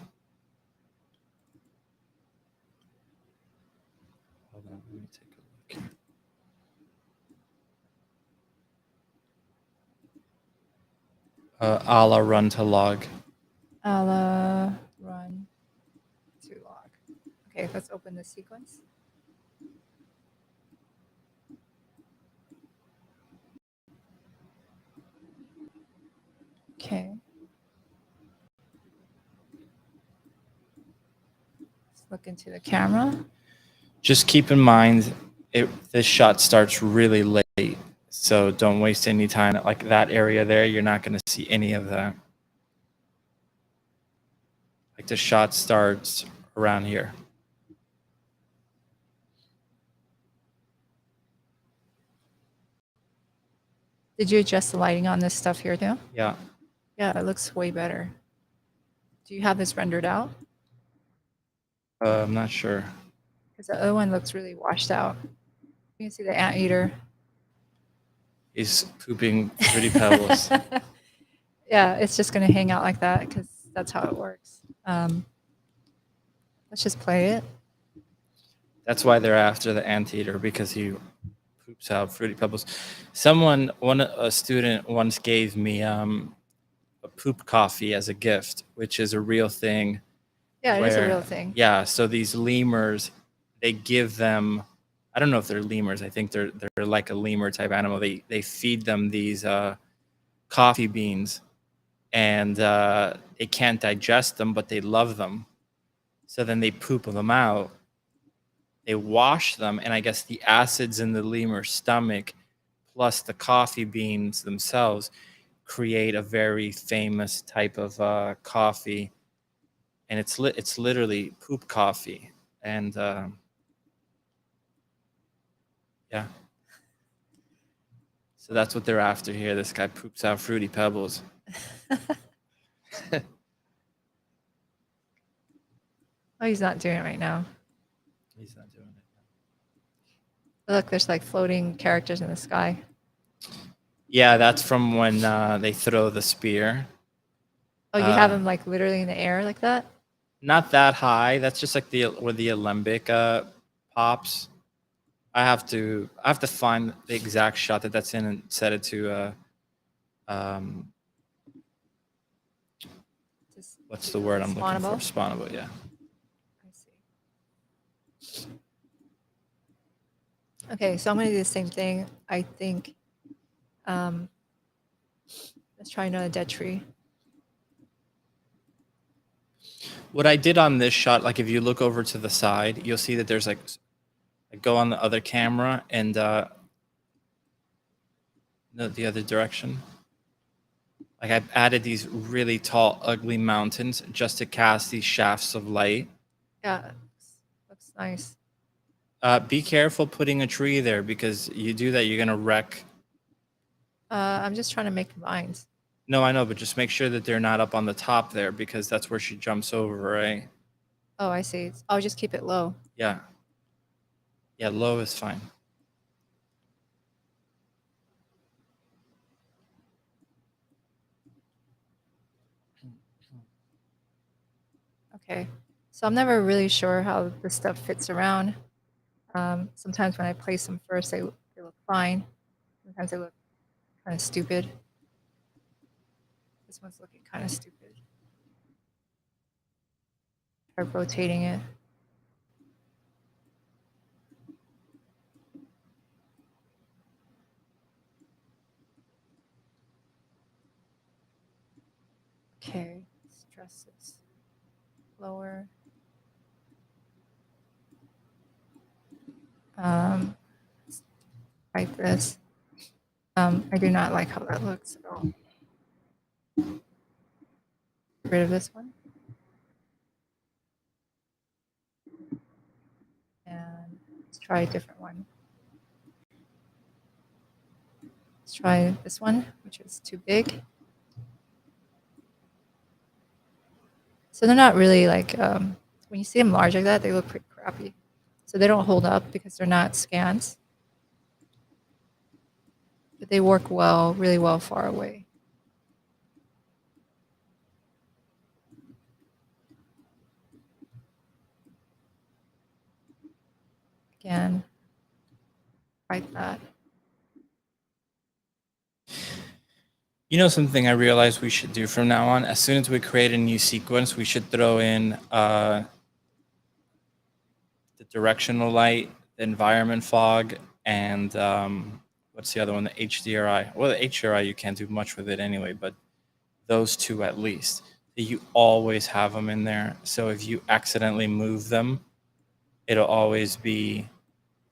Speaker 1: Hold on, let me take a look. A la run to log.
Speaker 2: Aloe, run to log. Okay, let's open the sequence. Okay. Let's look into the camera.
Speaker 1: Just keep in mind, this shot starts really late, so don't waste any time. Like that area there, you're not going to see any of that. Like the shot starts around here.
Speaker 2: Did you adjust the lighting on this stuff here too?
Speaker 1: Yeah.
Speaker 2: Yeah, it looks way better. Do you have this rendered out?
Speaker 1: I'm not sure.
Speaker 2: Because the other one looks really washed out. You can see the anteater.
Speaker 1: He's pooping pretty pebbles.
Speaker 2: Yeah, it's just going to hang out like that because that's how it works. Let's just play it.
Speaker 1: That's why they're after the anteater, because he poops out fruity pebbles. A student once gave me a poop coffee as a gift, which is a real thing.
Speaker 2: Yeah, it is a real thing.
Speaker 1: Yeah, so these lemurs, they give them, I don't know if they're lemurs. I think they're like a lemur type animal. They feed them these coffee beans, and they can't digest them, but they love them. So then they poop them out. They wash them, and I guess the acids in the lemur's stomach plus the coffee beans themselves create a very famous type of coffee, and it's literally poop coffee. And yeah, so that's what they're after here. This guy poops out fruity pebbles.
Speaker 2: Oh, he's not doing it right now.
Speaker 1: He's not doing it.
Speaker 2: Look, there's like floating characters in the sky.
Speaker 1: Yeah, that's from when they throw the spear.
Speaker 2: Oh, you have them like literally in the air like that?
Speaker 1: Not that high. That's just like where the alembic pops. I have to find the exact shot that that's in and set it to
Speaker 2: Just
Speaker 1: what's the word I'm looking for?
Speaker 2: spawnable?
Speaker 1: Spawnable, yeah.
Speaker 2: I see. Okay, so I'm gonna do the same thing. I think let's try another dead tree.
Speaker 1: What I did on this shot, like if you look over to the side, you'll see that there's like go on the other camera and no, the other direction. Like I've added these really tall, ugly mountains just to cast these shafts of light.
Speaker 2: Yeah, looks nice.
Speaker 1: Be careful putting a tree there because you do that, you're gonna wreck.
Speaker 2: I'm just trying to make vines.
Speaker 1: No, I know, but just make sure that they're not up on the top there because that's where she jumps over, right?
Speaker 2: Oh, I see. I'll just keep it low.
Speaker 1: Yeah. Yeah, low is fine.
Speaker 2: Okay. So I'm never really sure how this stuff fits around. Sometimes when I place them first, they look fine. Sometimes they look kind of stupid. This one's looking kind of stupid. Try rotating it. Okay, stress this lower. Like this. I do not like how that looks at all. Get rid of this one. And let's try a different one. Let's try this one, which is too big. So they're not really like, when you see them large like that, they look pretty crappy. So they don't hold up because they're not scans. But they work well, really well far away. Again, like that.
Speaker 1: You know something I realized we should do from now on? As soon as we create a new sequence, we should throw in the directional light, the environment fog, and what's the other one? The HDRI. Well, the HDRI, you can't do much with it anyway, but those two at least. You always have them in there. So if you accidentally move them, it'll always be.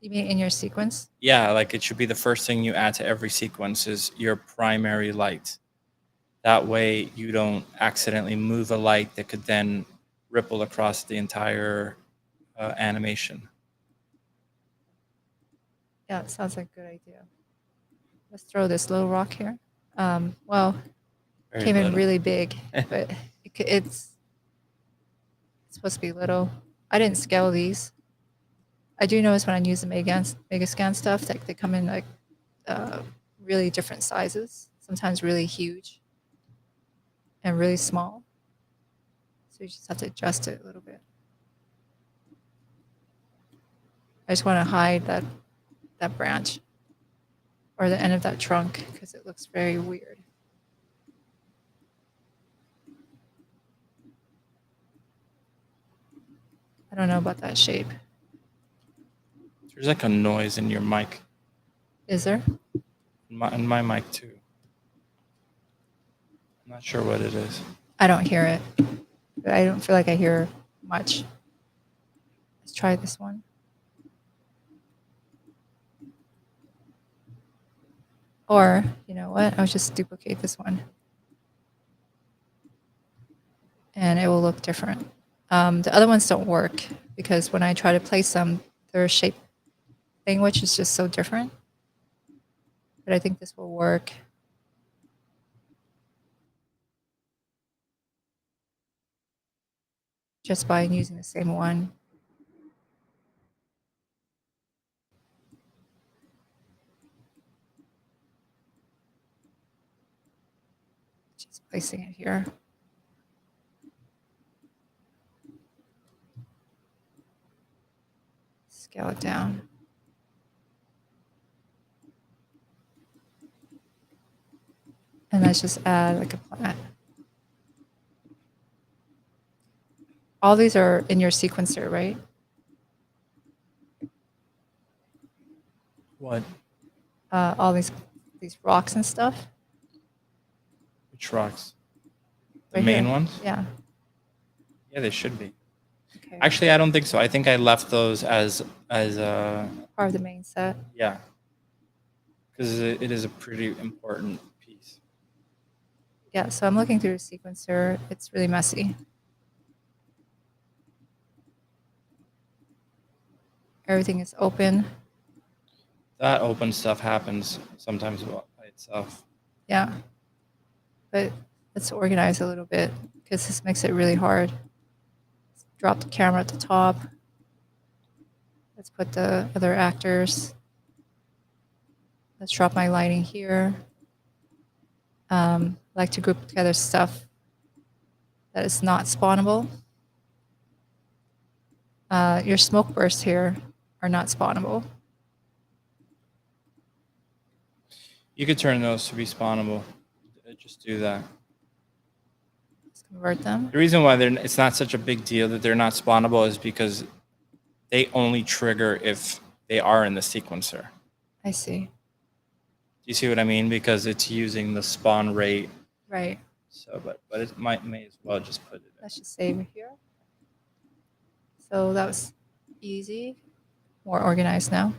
Speaker 2: You mean in your sequence?
Speaker 1: Yeah, like it should be the first thing you add to every sequence is your primary light. That way you don't accidentally move a light that could then ripple across the entire animation.
Speaker 2: Yeah, it sounds like a good idea. Let's throw this little rock here. Well,
Speaker 1: Very
Speaker 2: came in
Speaker 1: little.
Speaker 2: really big, but it's supposed to be little. I didn't scale these. I do notice when I use the Megascan stuff that they come in like really different sizes, sometimes really huge and really small. So you just have to adjust it a little bit. I just want to hide that branch or the end of that trunk because it looks very weird. I don't know about that shape.
Speaker 1: There's like a noise in your mic.
Speaker 2: Is there?
Speaker 1: In my mic too. I'm not sure what it is.
Speaker 2: I don't hear it. But I don't feel like I hear much. Let's try this one. Or, you know what? I'll just duplicate this one. And it will look different. The other ones don't work because when I try to place them, their shape thing, which is just so different. But I think this will work. Just by using the same one. Just placing it here. Scale it down. And let's just add like a plant. All these are in your sequencer, right?
Speaker 1: What?
Speaker 2: All these rocks and stuff.
Speaker 1: Which rocks? The
Speaker 2: Right
Speaker 1: main
Speaker 2: here.
Speaker 1: ones?
Speaker 2: Yeah.
Speaker 1: Yeah, they should be.
Speaker 2: Okay.
Speaker 1: Actually, I don't think so. I think I left those as
Speaker 2: Part of the main set.
Speaker 1: yeah, because it is a pretty important piece.
Speaker 2: Yeah. So I'm looking through the sequencer. It's really messy. Everything is open.
Speaker 1: That open stuff happens sometimes by itself.
Speaker 2: Yeah. But let's organize a little bit because this makes it really hard. Let's drop the camera at the top. Let's put the other actors. Let's drop my lighting here. Like to group together stuff that is not spawnable. Your smoke bursts here are not spawnable.
Speaker 1: You could turn those to be spawnable. Just do that.
Speaker 2: Let's convert them.
Speaker 1: The reason why it's not such a big deal that they're not spawnable is because they only trigger if they are in the sequencer.
Speaker 2: I see.
Speaker 1: Do you see what I mean? Because it's using the spawn rate.
Speaker 2: Right.
Speaker 1: So, but it may as well just put it in.
Speaker 2: Let's just save it here. So that was easy. More organized now.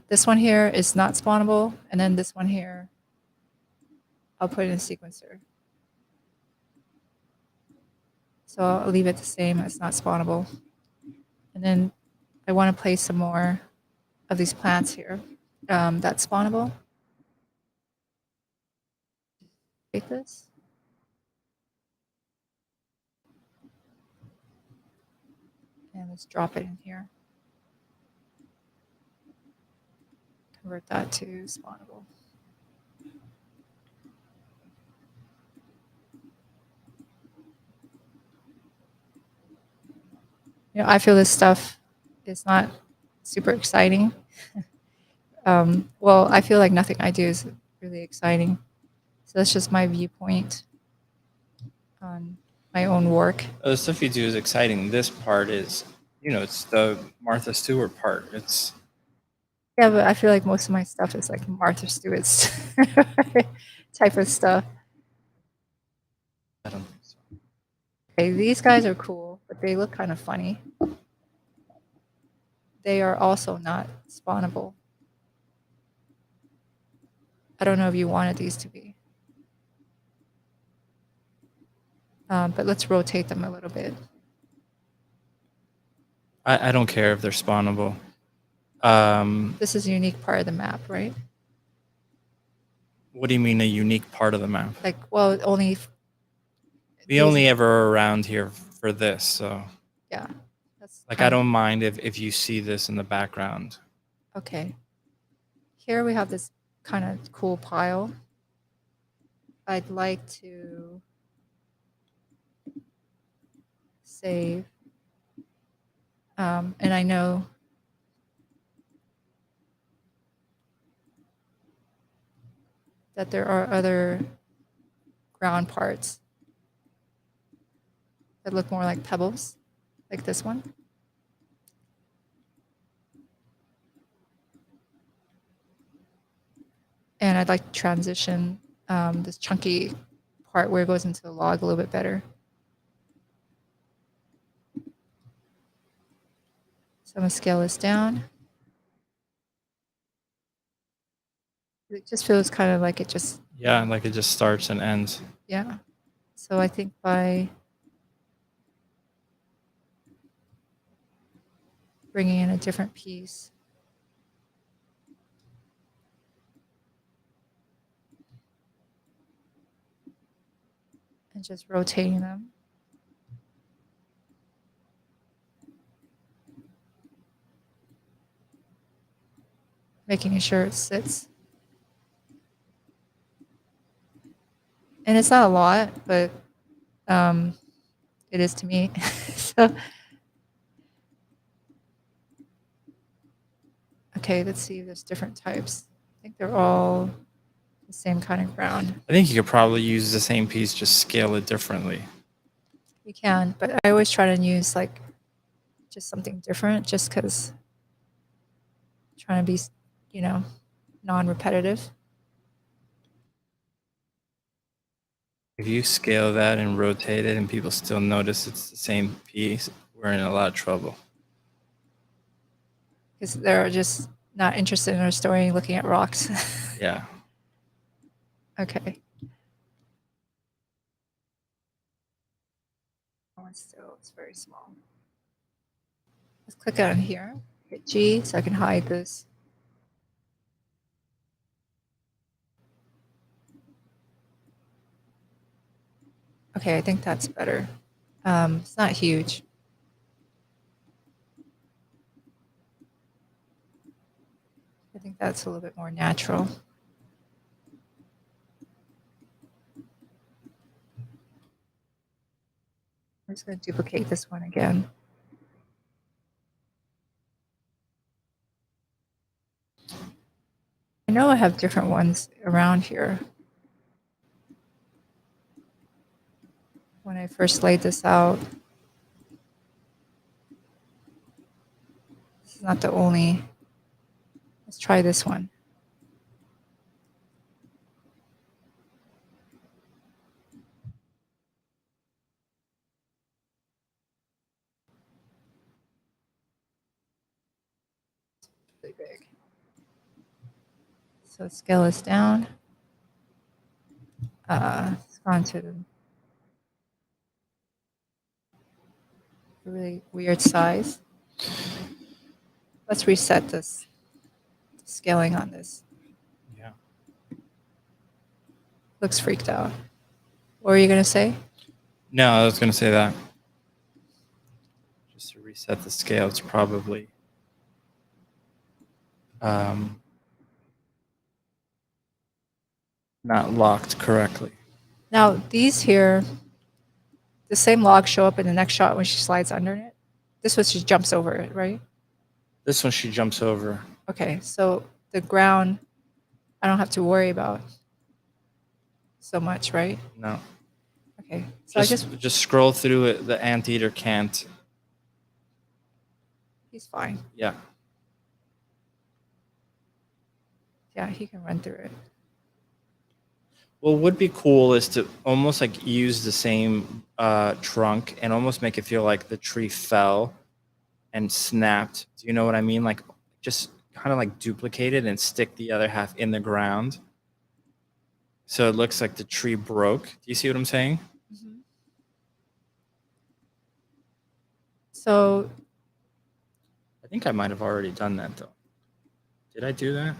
Speaker 2: This one here is not spawnable, and then this one here, I'll put in a sequencer. So I'll leave it the same as not spawnable. And then I want to place some more of these plants here. That's spawnable. Take this. And let's drop it in here. Convert that to spawnable. You know, I feel this stuff is not super exciting. Well, I feel like nothing I do is really exciting. So that's just my viewpoint on my own work.
Speaker 1: The stuff you do is exciting. This part is, it's the Martha Stewart part. It's
Speaker 2: Yeah, but I feel like most of my stuff is like Martha Stewart's type of stuff.
Speaker 1: I don't think so.
Speaker 2: Okay, these guys are cool, but they look kind of funny. They are also not spawnable. I don't know if you wanted these to be. But let's rotate them a little bit.
Speaker 1: I don't care if they're spawnable.
Speaker 2: This is a unique part of the map, right?
Speaker 1: What do you mean a unique part of the map?
Speaker 2: Like, well, only...
Speaker 1: We only ever are around here for this, so...
Speaker 2: Yeah. That's
Speaker 1: like, I don't mind if you see this in the background.
Speaker 2: Okay. Here we have this kind of cool pile. I'd like to save. And I know that there are other ground parts that look more like pebbles, like this one. And I'd like to transition this chunky part where it goes into the log a little bit better. So I'm going to scale this down. It just feels kind of like it just...
Speaker 1: Yeah, like it just starts and ends.
Speaker 2: Yeah. So I think by bringing in a different piece, and just rotating them, making sure it sits. And it's not a lot, but it is to me. So, okay, let's see. There's different types. I think they're all the same kind of ground.
Speaker 1: I think you could probably use the same piece, just scale it differently.
Speaker 2: You can, but I always try to use like just something different, just because trying to be, you know, non-repetitive.
Speaker 1: If you scale that and rotate it and people still notice it's the same piece, we're in a lot of trouble.
Speaker 2: Because they're just not interested in our story looking at rocks.
Speaker 1: Yeah.
Speaker 2: Okay. Oh, it's very small. Let's click on here, hit G so I can hide this. Okay, I think that's better. It's not huge. I think that's a little bit more natural. I'm just going to duplicate this one again. I know I have different ones around here. When I first laid this out, this is not the only. Let's try this one. Really big. So scale this down. It's gone to a really weird size. Let's reset this scaling on this.
Speaker 1: Yeah.
Speaker 2: Looks freaked out. What were you going to say?
Speaker 1: No, I was going to say that. Just to reset the scale, it's probably not locked correctly.
Speaker 2: Now, these here, the same logs show up in the next shot when she slides under it. This one, she jumps over it, right?
Speaker 1: This one she jumps over.
Speaker 2: Okay, so the ground, I don't have to worry about so much, right?
Speaker 1: No.
Speaker 2: Okay, so
Speaker 1: just scroll through it. The anteater can't.
Speaker 2: He's fine.
Speaker 1: Yeah.
Speaker 2: Yeah, he can run through it.
Speaker 1: What would be cool is to almost like use the same trunk and almost make it feel like the tree fell and snapped. Do you know what I mean? Like just kind of like duplicate it and stick the other half in the ground. So it looks like the tree broke. Do you see what I'm saying?
Speaker 2: Mm-hmm. So
Speaker 1: I think I might have already done that though. Did I do that?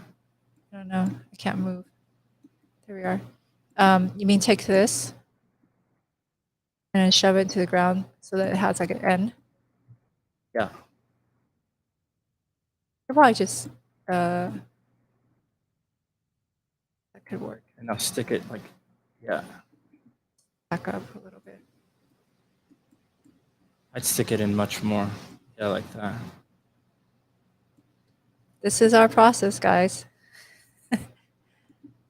Speaker 2: I don't know. I can't move. There we are. You mean take this and then shove it into the ground so that it has like an end?
Speaker 1: Yeah.
Speaker 2: Or probably just that could work.
Speaker 1: And I'll stick it like, yeah.
Speaker 2: Back up a little bit.
Speaker 1: I'd stick it in much more. Yeah, like that.
Speaker 2: This is our process, guys.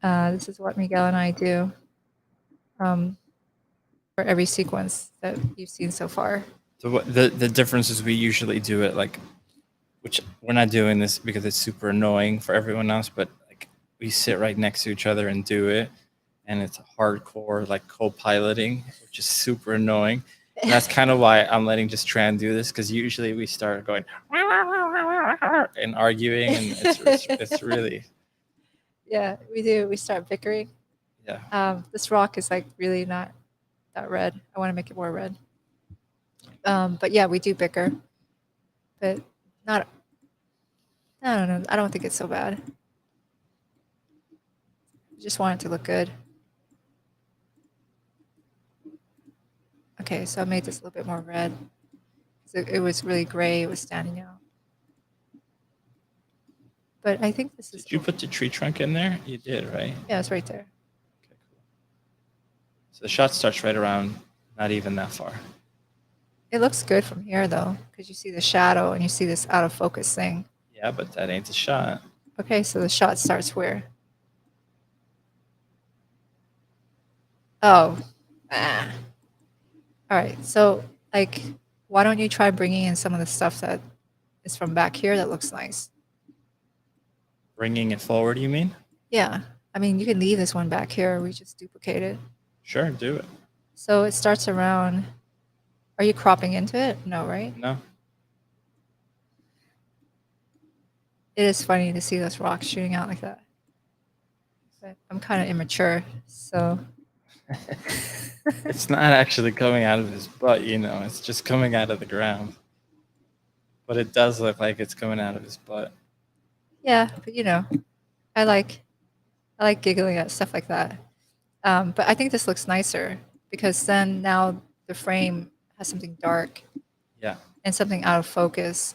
Speaker 2: This is what Miguel and I do for every sequence that you've seen so far.
Speaker 1: So what the difference is we usually do it like, which we're not doing this because it's super annoying for everyone else, but like we sit right next to each other and do it, and it's hardcore like co-piloting, which is super annoying. And that's kind of why I'm letting just Tran do this, because usually we start going and arguing, and it's really.
Speaker 2: Yeah, we do. We start bickering.
Speaker 1: Yeah.
Speaker 2: This rock is like really not that red. I want to make it more red. But yeah, we do bicker, but not. I don't know. I don't think it's so bad. I just want it to look good. Okay, so I made this a little bit more red. It was really gray. It was standing out. But I think this is.
Speaker 1: Did you put the tree trunk in there? You did, right?
Speaker 2: Yeah, it's right there.
Speaker 1: Okay, cool. So the shot starts right around, not even that far.
Speaker 2: It looks good from here though, because you see the shadow and you see this out of focus thing.
Speaker 1: Yeah, but that ain't the shot.
Speaker 2: Okay, so the shot starts where? Oh. Ah. All right, so like, why don't you try bringing in some of the stuff that is from back here that looks nice?
Speaker 1: Bringing it forward, you mean?
Speaker 2: Yeah, I mean, you can leave this one back here. We just duplicate it.
Speaker 1: Sure, do it.
Speaker 2: So it starts around. Are you cropping into it? No, right?
Speaker 1: No.
Speaker 2: It is funny to see those rocks shooting out like that. But I'm kind of immature, so.
Speaker 1: It's not actually coming out of his butt, you know. It's just coming out of the ground. But it does look like it's coming out of his butt.
Speaker 2: Yeah, but you know, I like giggling at stuff like that. But I think this looks nicer because then now the frame has something dark.
Speaker 1: Yeah.
Speaker 2: And something out of focus.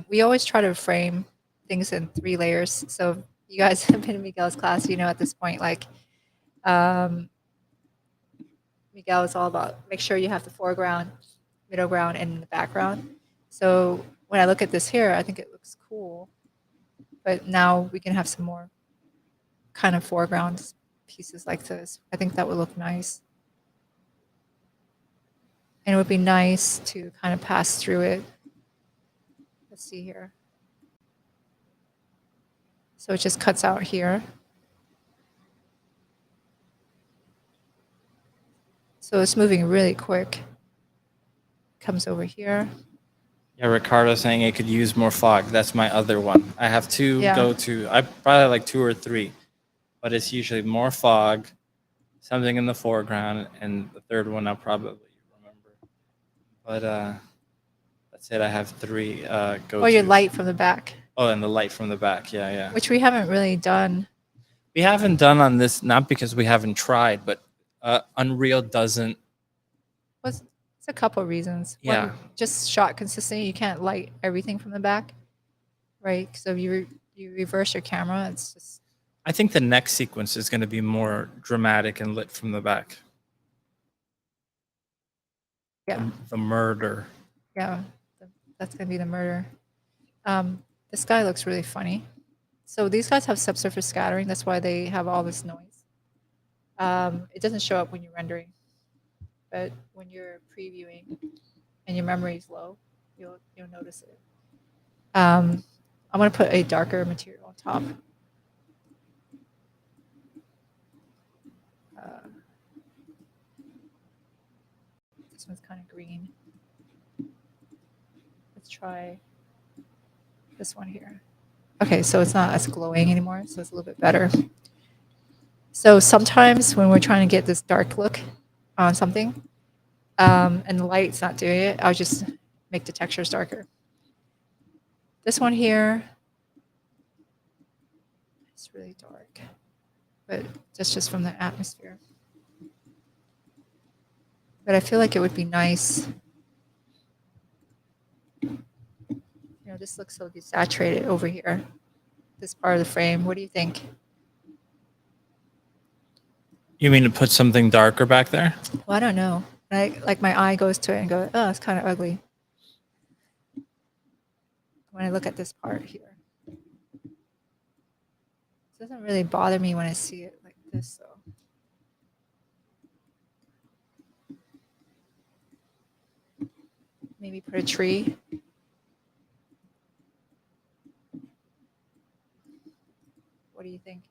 Speaker 2: We always try to frame things in 3 layers. So if you guys have been in Miguel's class, you know at this point, like Miguel is all about make sure you have the foreground, middle ground, and the background. So when I look at this here, I think it looks cool. But now we can have some more kind of foreground pieces like this. I think that would look nice. And it would be nice to kind of pass through it. Let's see here. So it just cuts out here. So it's moving really quick. Comes over here.
Speaker 1: Yeah, Ricardo's saying it could use more fog. That's my other one. I have 2
Speaker 2: Yeah.
Speaker 1: go-to. I probably like 2 or 3, but it's usually more fog, something in the foreground, and the third one I'll probably remember. But that's it. I have 3 go-to.
Speaker 2: Or your light from the back.
Speaker 1: Oh, and the light from the back. Yeah, yeah.
Speaker 2: Which we haven't really done.
Speaker 1: We haven't done on this, not because we haven't tried, but Unreal doesn't.
Speaker 2: It's a couple of reasons.
Speaker 1: Yeah.
Speaker 2: One, just shot consistency. You can't light everything from the back, right? So if you reverse your camera, it's just.
Speaker 1: I think the next sequence is going to be more dramatic and lit from the back.
Speaker 2: Yeah.
Speaker 1: The murder.
Speaker 2: Yeah, that's going to be the murder. This guy looks really funny. So these guys have subsurface scattering. That's why they have all this noise. It doesn't show up when you're rendering, but when you're previewing and your memory is low, you'll notice it. I'm going to put a darker material on top. This one's kind of green. Let's try this one here. Okay, so it's not as glowing anymore, so it's a little bit better. So sometimes when we're trying to get this dark look on something, and the light's not doing it, I'll just make the textures darker. This one here, it's really dark, but that's just from the atmosphere. But I feel like it would be nice. You know, this looks so desaturated over here, this part of the frame. What do you think?
Speaker 1: You mean to put something darker back there?
Speaker 2: Well, I don't know. Like my eye goes to it and go, oh, it's kind of ugly. When I look at this part here. It doesn't really bother me when I see it like this, though. Maybe put a tree. What do you think?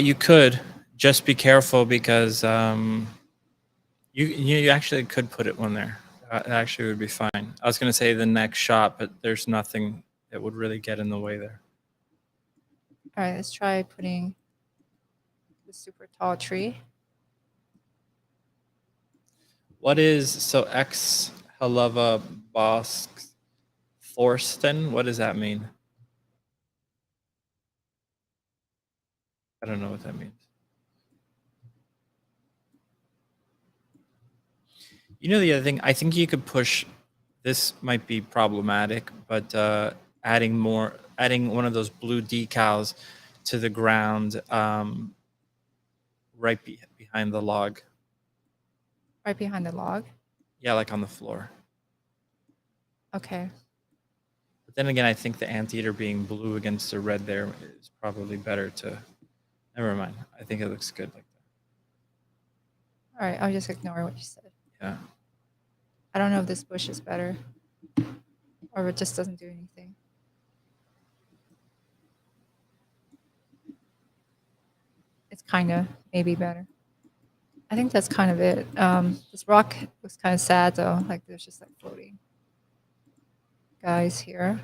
Speaker 1: You could. Just be careful because you actually could put it one there. It actually would be fine. I was going to say the next shot, but there's nothing that would really get in the way there.
Speaker 2: All right, let's try putting the super tall tree.
Speaker 1: What is, so X Helava Bosk Thorsten? What does that mean? I don't know what that means. You know, the other thing, I think you could push, this might be problematic, but adding one of those blue decals to the ground right behind the log.
Speaker 2: Right behind the log.
Speaker 1: Yeah, like on the floor.
Speaker 2: Okay.
Speaker 1: But then again, I think the anteater being blue against the red there is probably better to. Never mind. I think it looks good like that.
Speaker 2: All right. I'll just ignore what you said.
Speaker 1: Yeah.
Speaker 2: I don't know if this bush is better or if it just doesn't do anything. It's kind of maybe better. I think that's kind of it. This rock looks kind of sad though. Like there's just like floating guys here.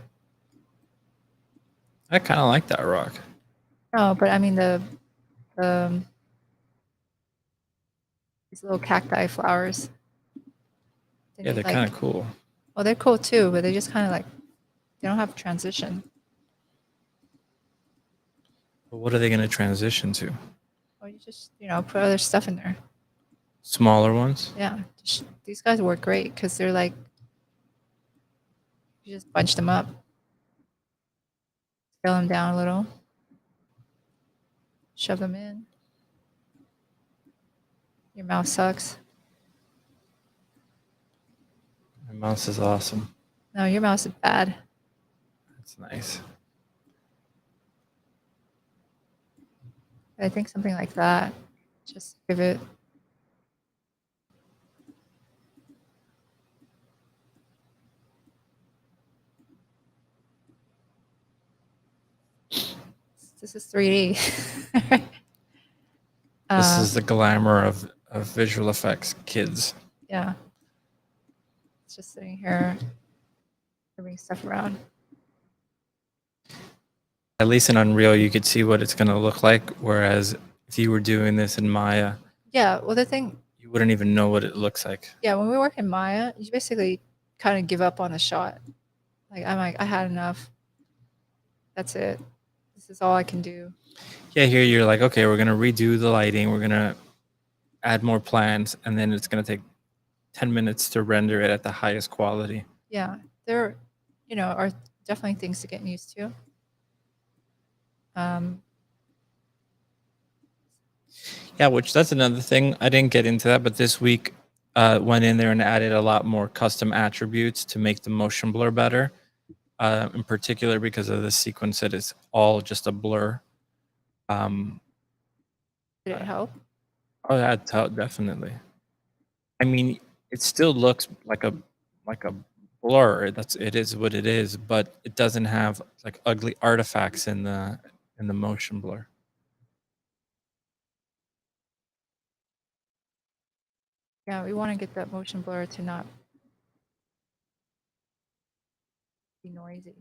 Speaker 1: I kind of like that rock.
Speaker 2: No, but I mean these little cacti flowers.
Speaker 1: Yeah, they're kind of cool.
Speaker 2: Well, they're cool too, but they just kind of like they don't have transition.
Speaker 1: But what are they going to transition to?
Speaker 2: Or you just put other stuff in there.
Speaker 1: Smaller ones?
Speaker 2: Yeah, these guys work great because they're like you just bunch them up, scale them down a little, shove them in. Your mouse sucks.
Speaker 1: My mouse is awesome.
Speaker 2: No, your mouse is bad.
Speaker 1: That's nice.
Speaker 2: I think something like that. Just give it. This is 3D.
Speaker 1: This is the glamour of visual effects, kids.
Speaker 2: Yeah. It's just sitting here moving stuff around.
Speaker 1: At least in Unreal, you could see what it's going to look like. Whereas if you were doing this in Maya,
Speaker 2: yeah, well, the thing,
Speaker 1: you wouldn't even know what it looks like.
Speaker 2: Yeah, when we work in Maya, you basically kind of give up on the shot. Like, I'm like, I had enough. That's it. This is all I can do.
Speaker 1: Yeah, here you're like, okay, we're going to redo the lighting. We're going to add more plans. And then it's going to take 10 minutes to render it at the highest quality.
Speaker 2: Yeah, there, are definitely things to get used to.
Speaker 1: Yeah, which that's another thing. I didn't get into that, but this week went in there and added a lot more custom attributes to make the motion blur better. In particular, because of the sequence that is all just a blur.
Speaker 2: Did it help?
Speaker 1: Oh, yeah, definitely. I mean, it still looks like a blur. It is what it is, but it doesn't have like ugly artifacts in the motion blur.
Speaker 2: Yeah, we want to get that motion blur to not be noisy.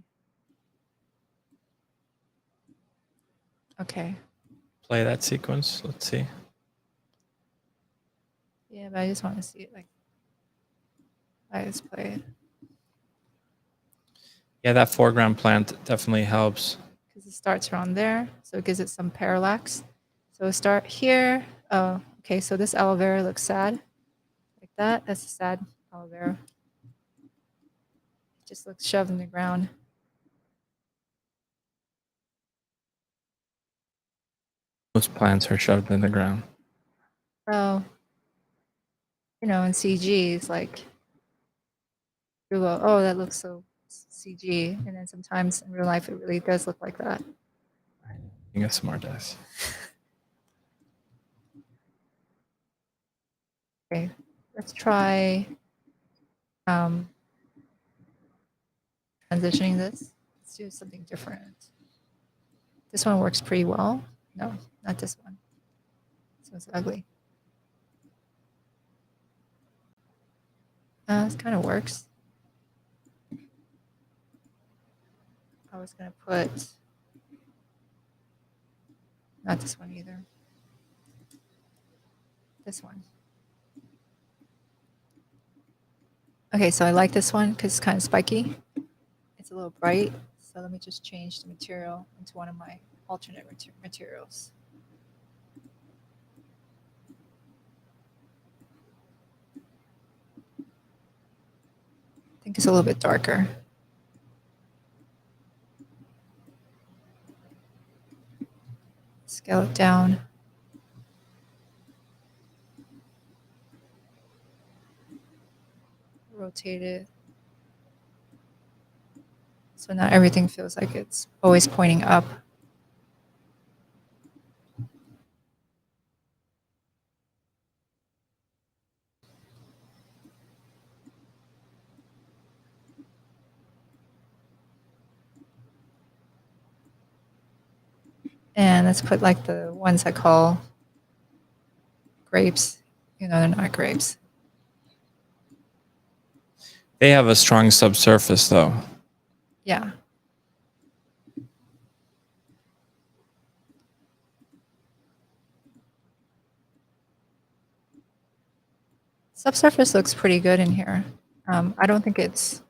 Speaker 2: Okay.
Speaker 1: Play that sequence. Let's see.
Speaker 2: Yeah, but I just want to see it like. I just play it.
Speaker 1: Yeah, that foreground plant definitely helps.
Speaker 2: Because it starts around there, so it gives it some parallax. So start here. Oh, okay, so this aloe vera looks sad. Like that. That's a sad aloe vera. It just looks shoved in the ground.
Speaker 1: Most plants are shoved in the ground.
Speaker 2: Well, in CG, it's like, you go, oh, that looks so CG. And then sometimes in real life, it really does look like that.
Speaker 1: Being a smart ass.
Speaker 2: Okay, let's try transitioning this. Let's do something different. This one works pretty well. No, not this one. This one's ugly. This kind of works. I was going to put, not this one either. This one. Okay, so I like this one because it's kind of spiky. It's a little bright. So let me just change the material into one of my alternate materials. I think it's a little bit darker. Scale it down. rotate it. So now everything feels like it's always pointing up. And let's put like the ones I call grapes. You know, they're not grapes.
Speaker 1: They have a strong subsurface though.
Speaker 2: Yeah. Subsurface looks pretty good in here. I don't think it's...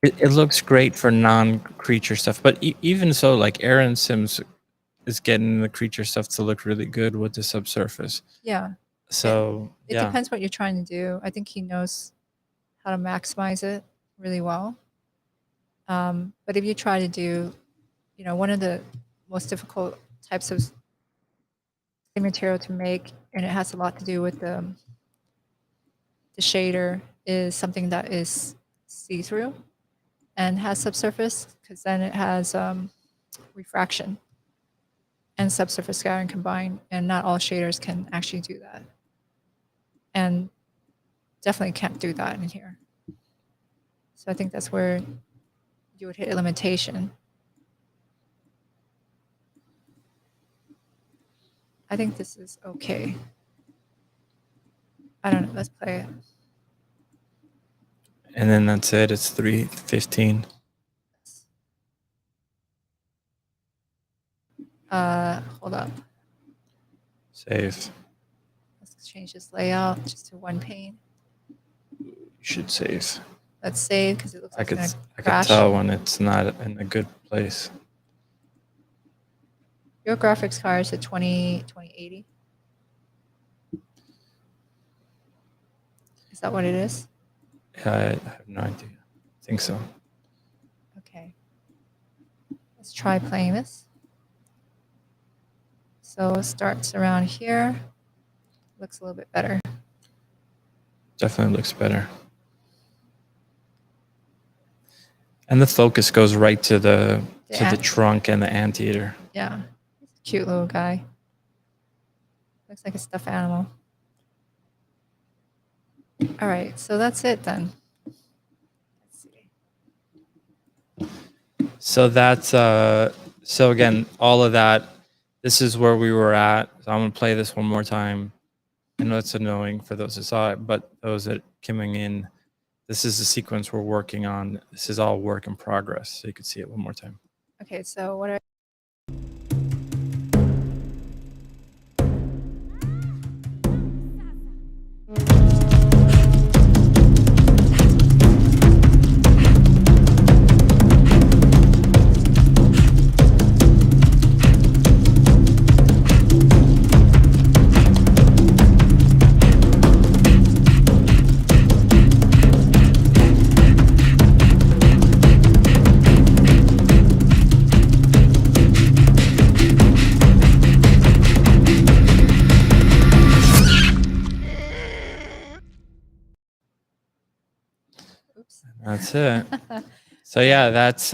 Speaker 1: It looks great for non-creature stuff, but even so, like Aaron Sims is getting the creature stuff to look really good with the subsurface.
Speaker 2: Yeah.
Speaker 1: So
Speaker 2: It depends what you're trying to do. I think he knows how to maximize it really well. But if you try to do, you know, one of the most difficult types of material to make, and it has a lot to do with the shader, is something that is see-through and has subsurface, because then it has refraction and subsurface scattering combined, and not all shaders can actually do that. And definitely can't do that in here. So I think that's where you would hit a limitation. I think this is okay. I don't know. Let's play it.
Speaker 1: And then that's it. It's 3:15.
Speaker 2: Hold up.
Speaker 1: Save.
Speaker 2: Let's change this layout just to one pane.
Speaker 1: You should save.
Speaker 2: Let's save because it looks like it's
Speaker 1: I
Speaker 2: gonna crash.
Speaker 1: could tell when it's not in a good place.
Speaker 2: Your graphics card is a 2080. Is that what it is?
Speaker 1: Yeah, I have no idea. I think so.
Speaker 2: Okay. Let's try playing this. So it starts around here. Looks a little bit better.
Speaker 1: Definitely looks better. And the focus goes right to the trunk and the anteater.
Speaker 2: Yeah. He's a cute little guy. Looks like a stuffed animal. All right, so that's it then. Let's see.
Speaker 1: So that's so again, all of that. This is where we were at. So I'm gonna play this one more time. I know it's annoying for those that saw it, but those that coming in, this is the sequence we're working on. This is all work in progress. So you can see it one more time.
Speaker 2: Okay, so what
Speaker 1: That's it. So yeah, that's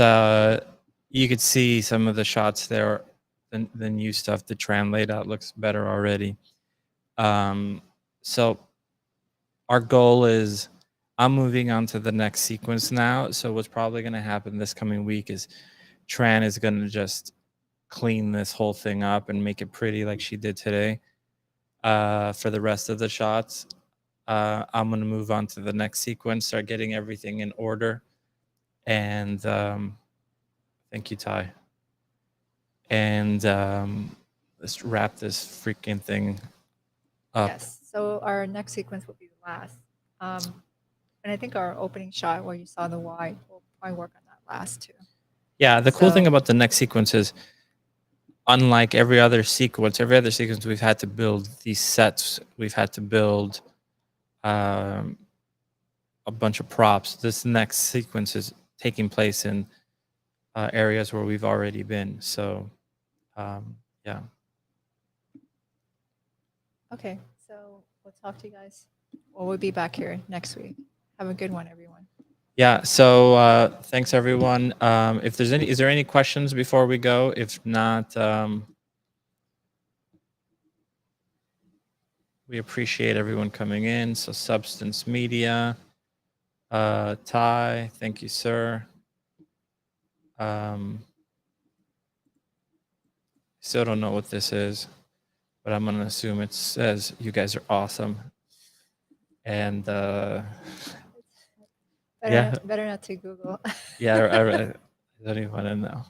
Speaker 1: you could see some of the shots there. The new stuff, the Tran layout looks better already. So our goal is I'm moving on to the next sequence now. So what's probably going to happen this coming week is Tran is going to just clean this whole thing up and make it pretty like she did today. For the rest of the shots, I'm going to move on to the next sequence, start getting everything in order. And thank you, Ty. And let's wrap this freaking thing up.
Speaker 2: Yes. So our next sequence will be the last. And I think our opening shot where you saw the wide, we'll probably work on that last too.
Speaker 1: Yeah, the cool thing about the next sequence is, unlike every other sequence we've had to build these sets. We've had to build a bunch of props. This next sequence is taking place in areas where we've already been. So, yeah.
Speaker 2: Okay, so we'll talk to you guys. Well, we'll be back here next week. Have a good one, everyone.
Speaker 1: Yeah. So thanks everyone. If there's is there any questions before we go? If not, we appreciate everyone coming in. So Substance Media, Ty, thank you, sir. Still don't know what this is, but I'm gonna assume it says you guys are awesome. And
Speaker 2: Better not to Google.
Speaker 1: yeah, I don't even want to know.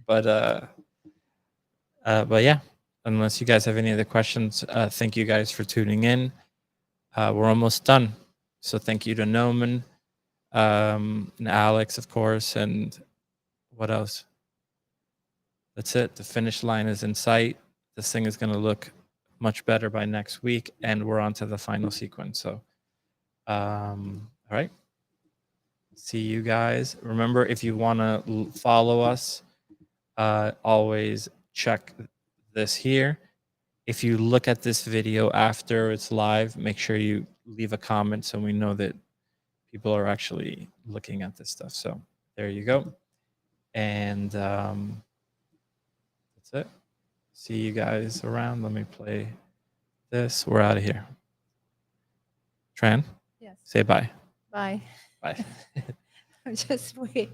Speaker 1: But yeah, unless you guys have any other questions, thank you guys for tuning in. We're almost done. So thank you to Gnomon, and Alex, of course, and what else? That's it. The finish line is in sight. This thing is going to look much better by next week, and we're on to the final sequence. So, all right. See you guys. Remember, if you want to follow us, always check this here. If you look at this video after it's live, make sure you leave a comment so we know that people are actually looking at this stuff. So there you go. And that's it. See you guys around. Let me play this. We're out of here. Tran?
Speaker 2: Yes.
Speaker 1: Say bye.
Speaker 2: Bye.
Speaker 1: Bye.
Speaker 2: Just wait.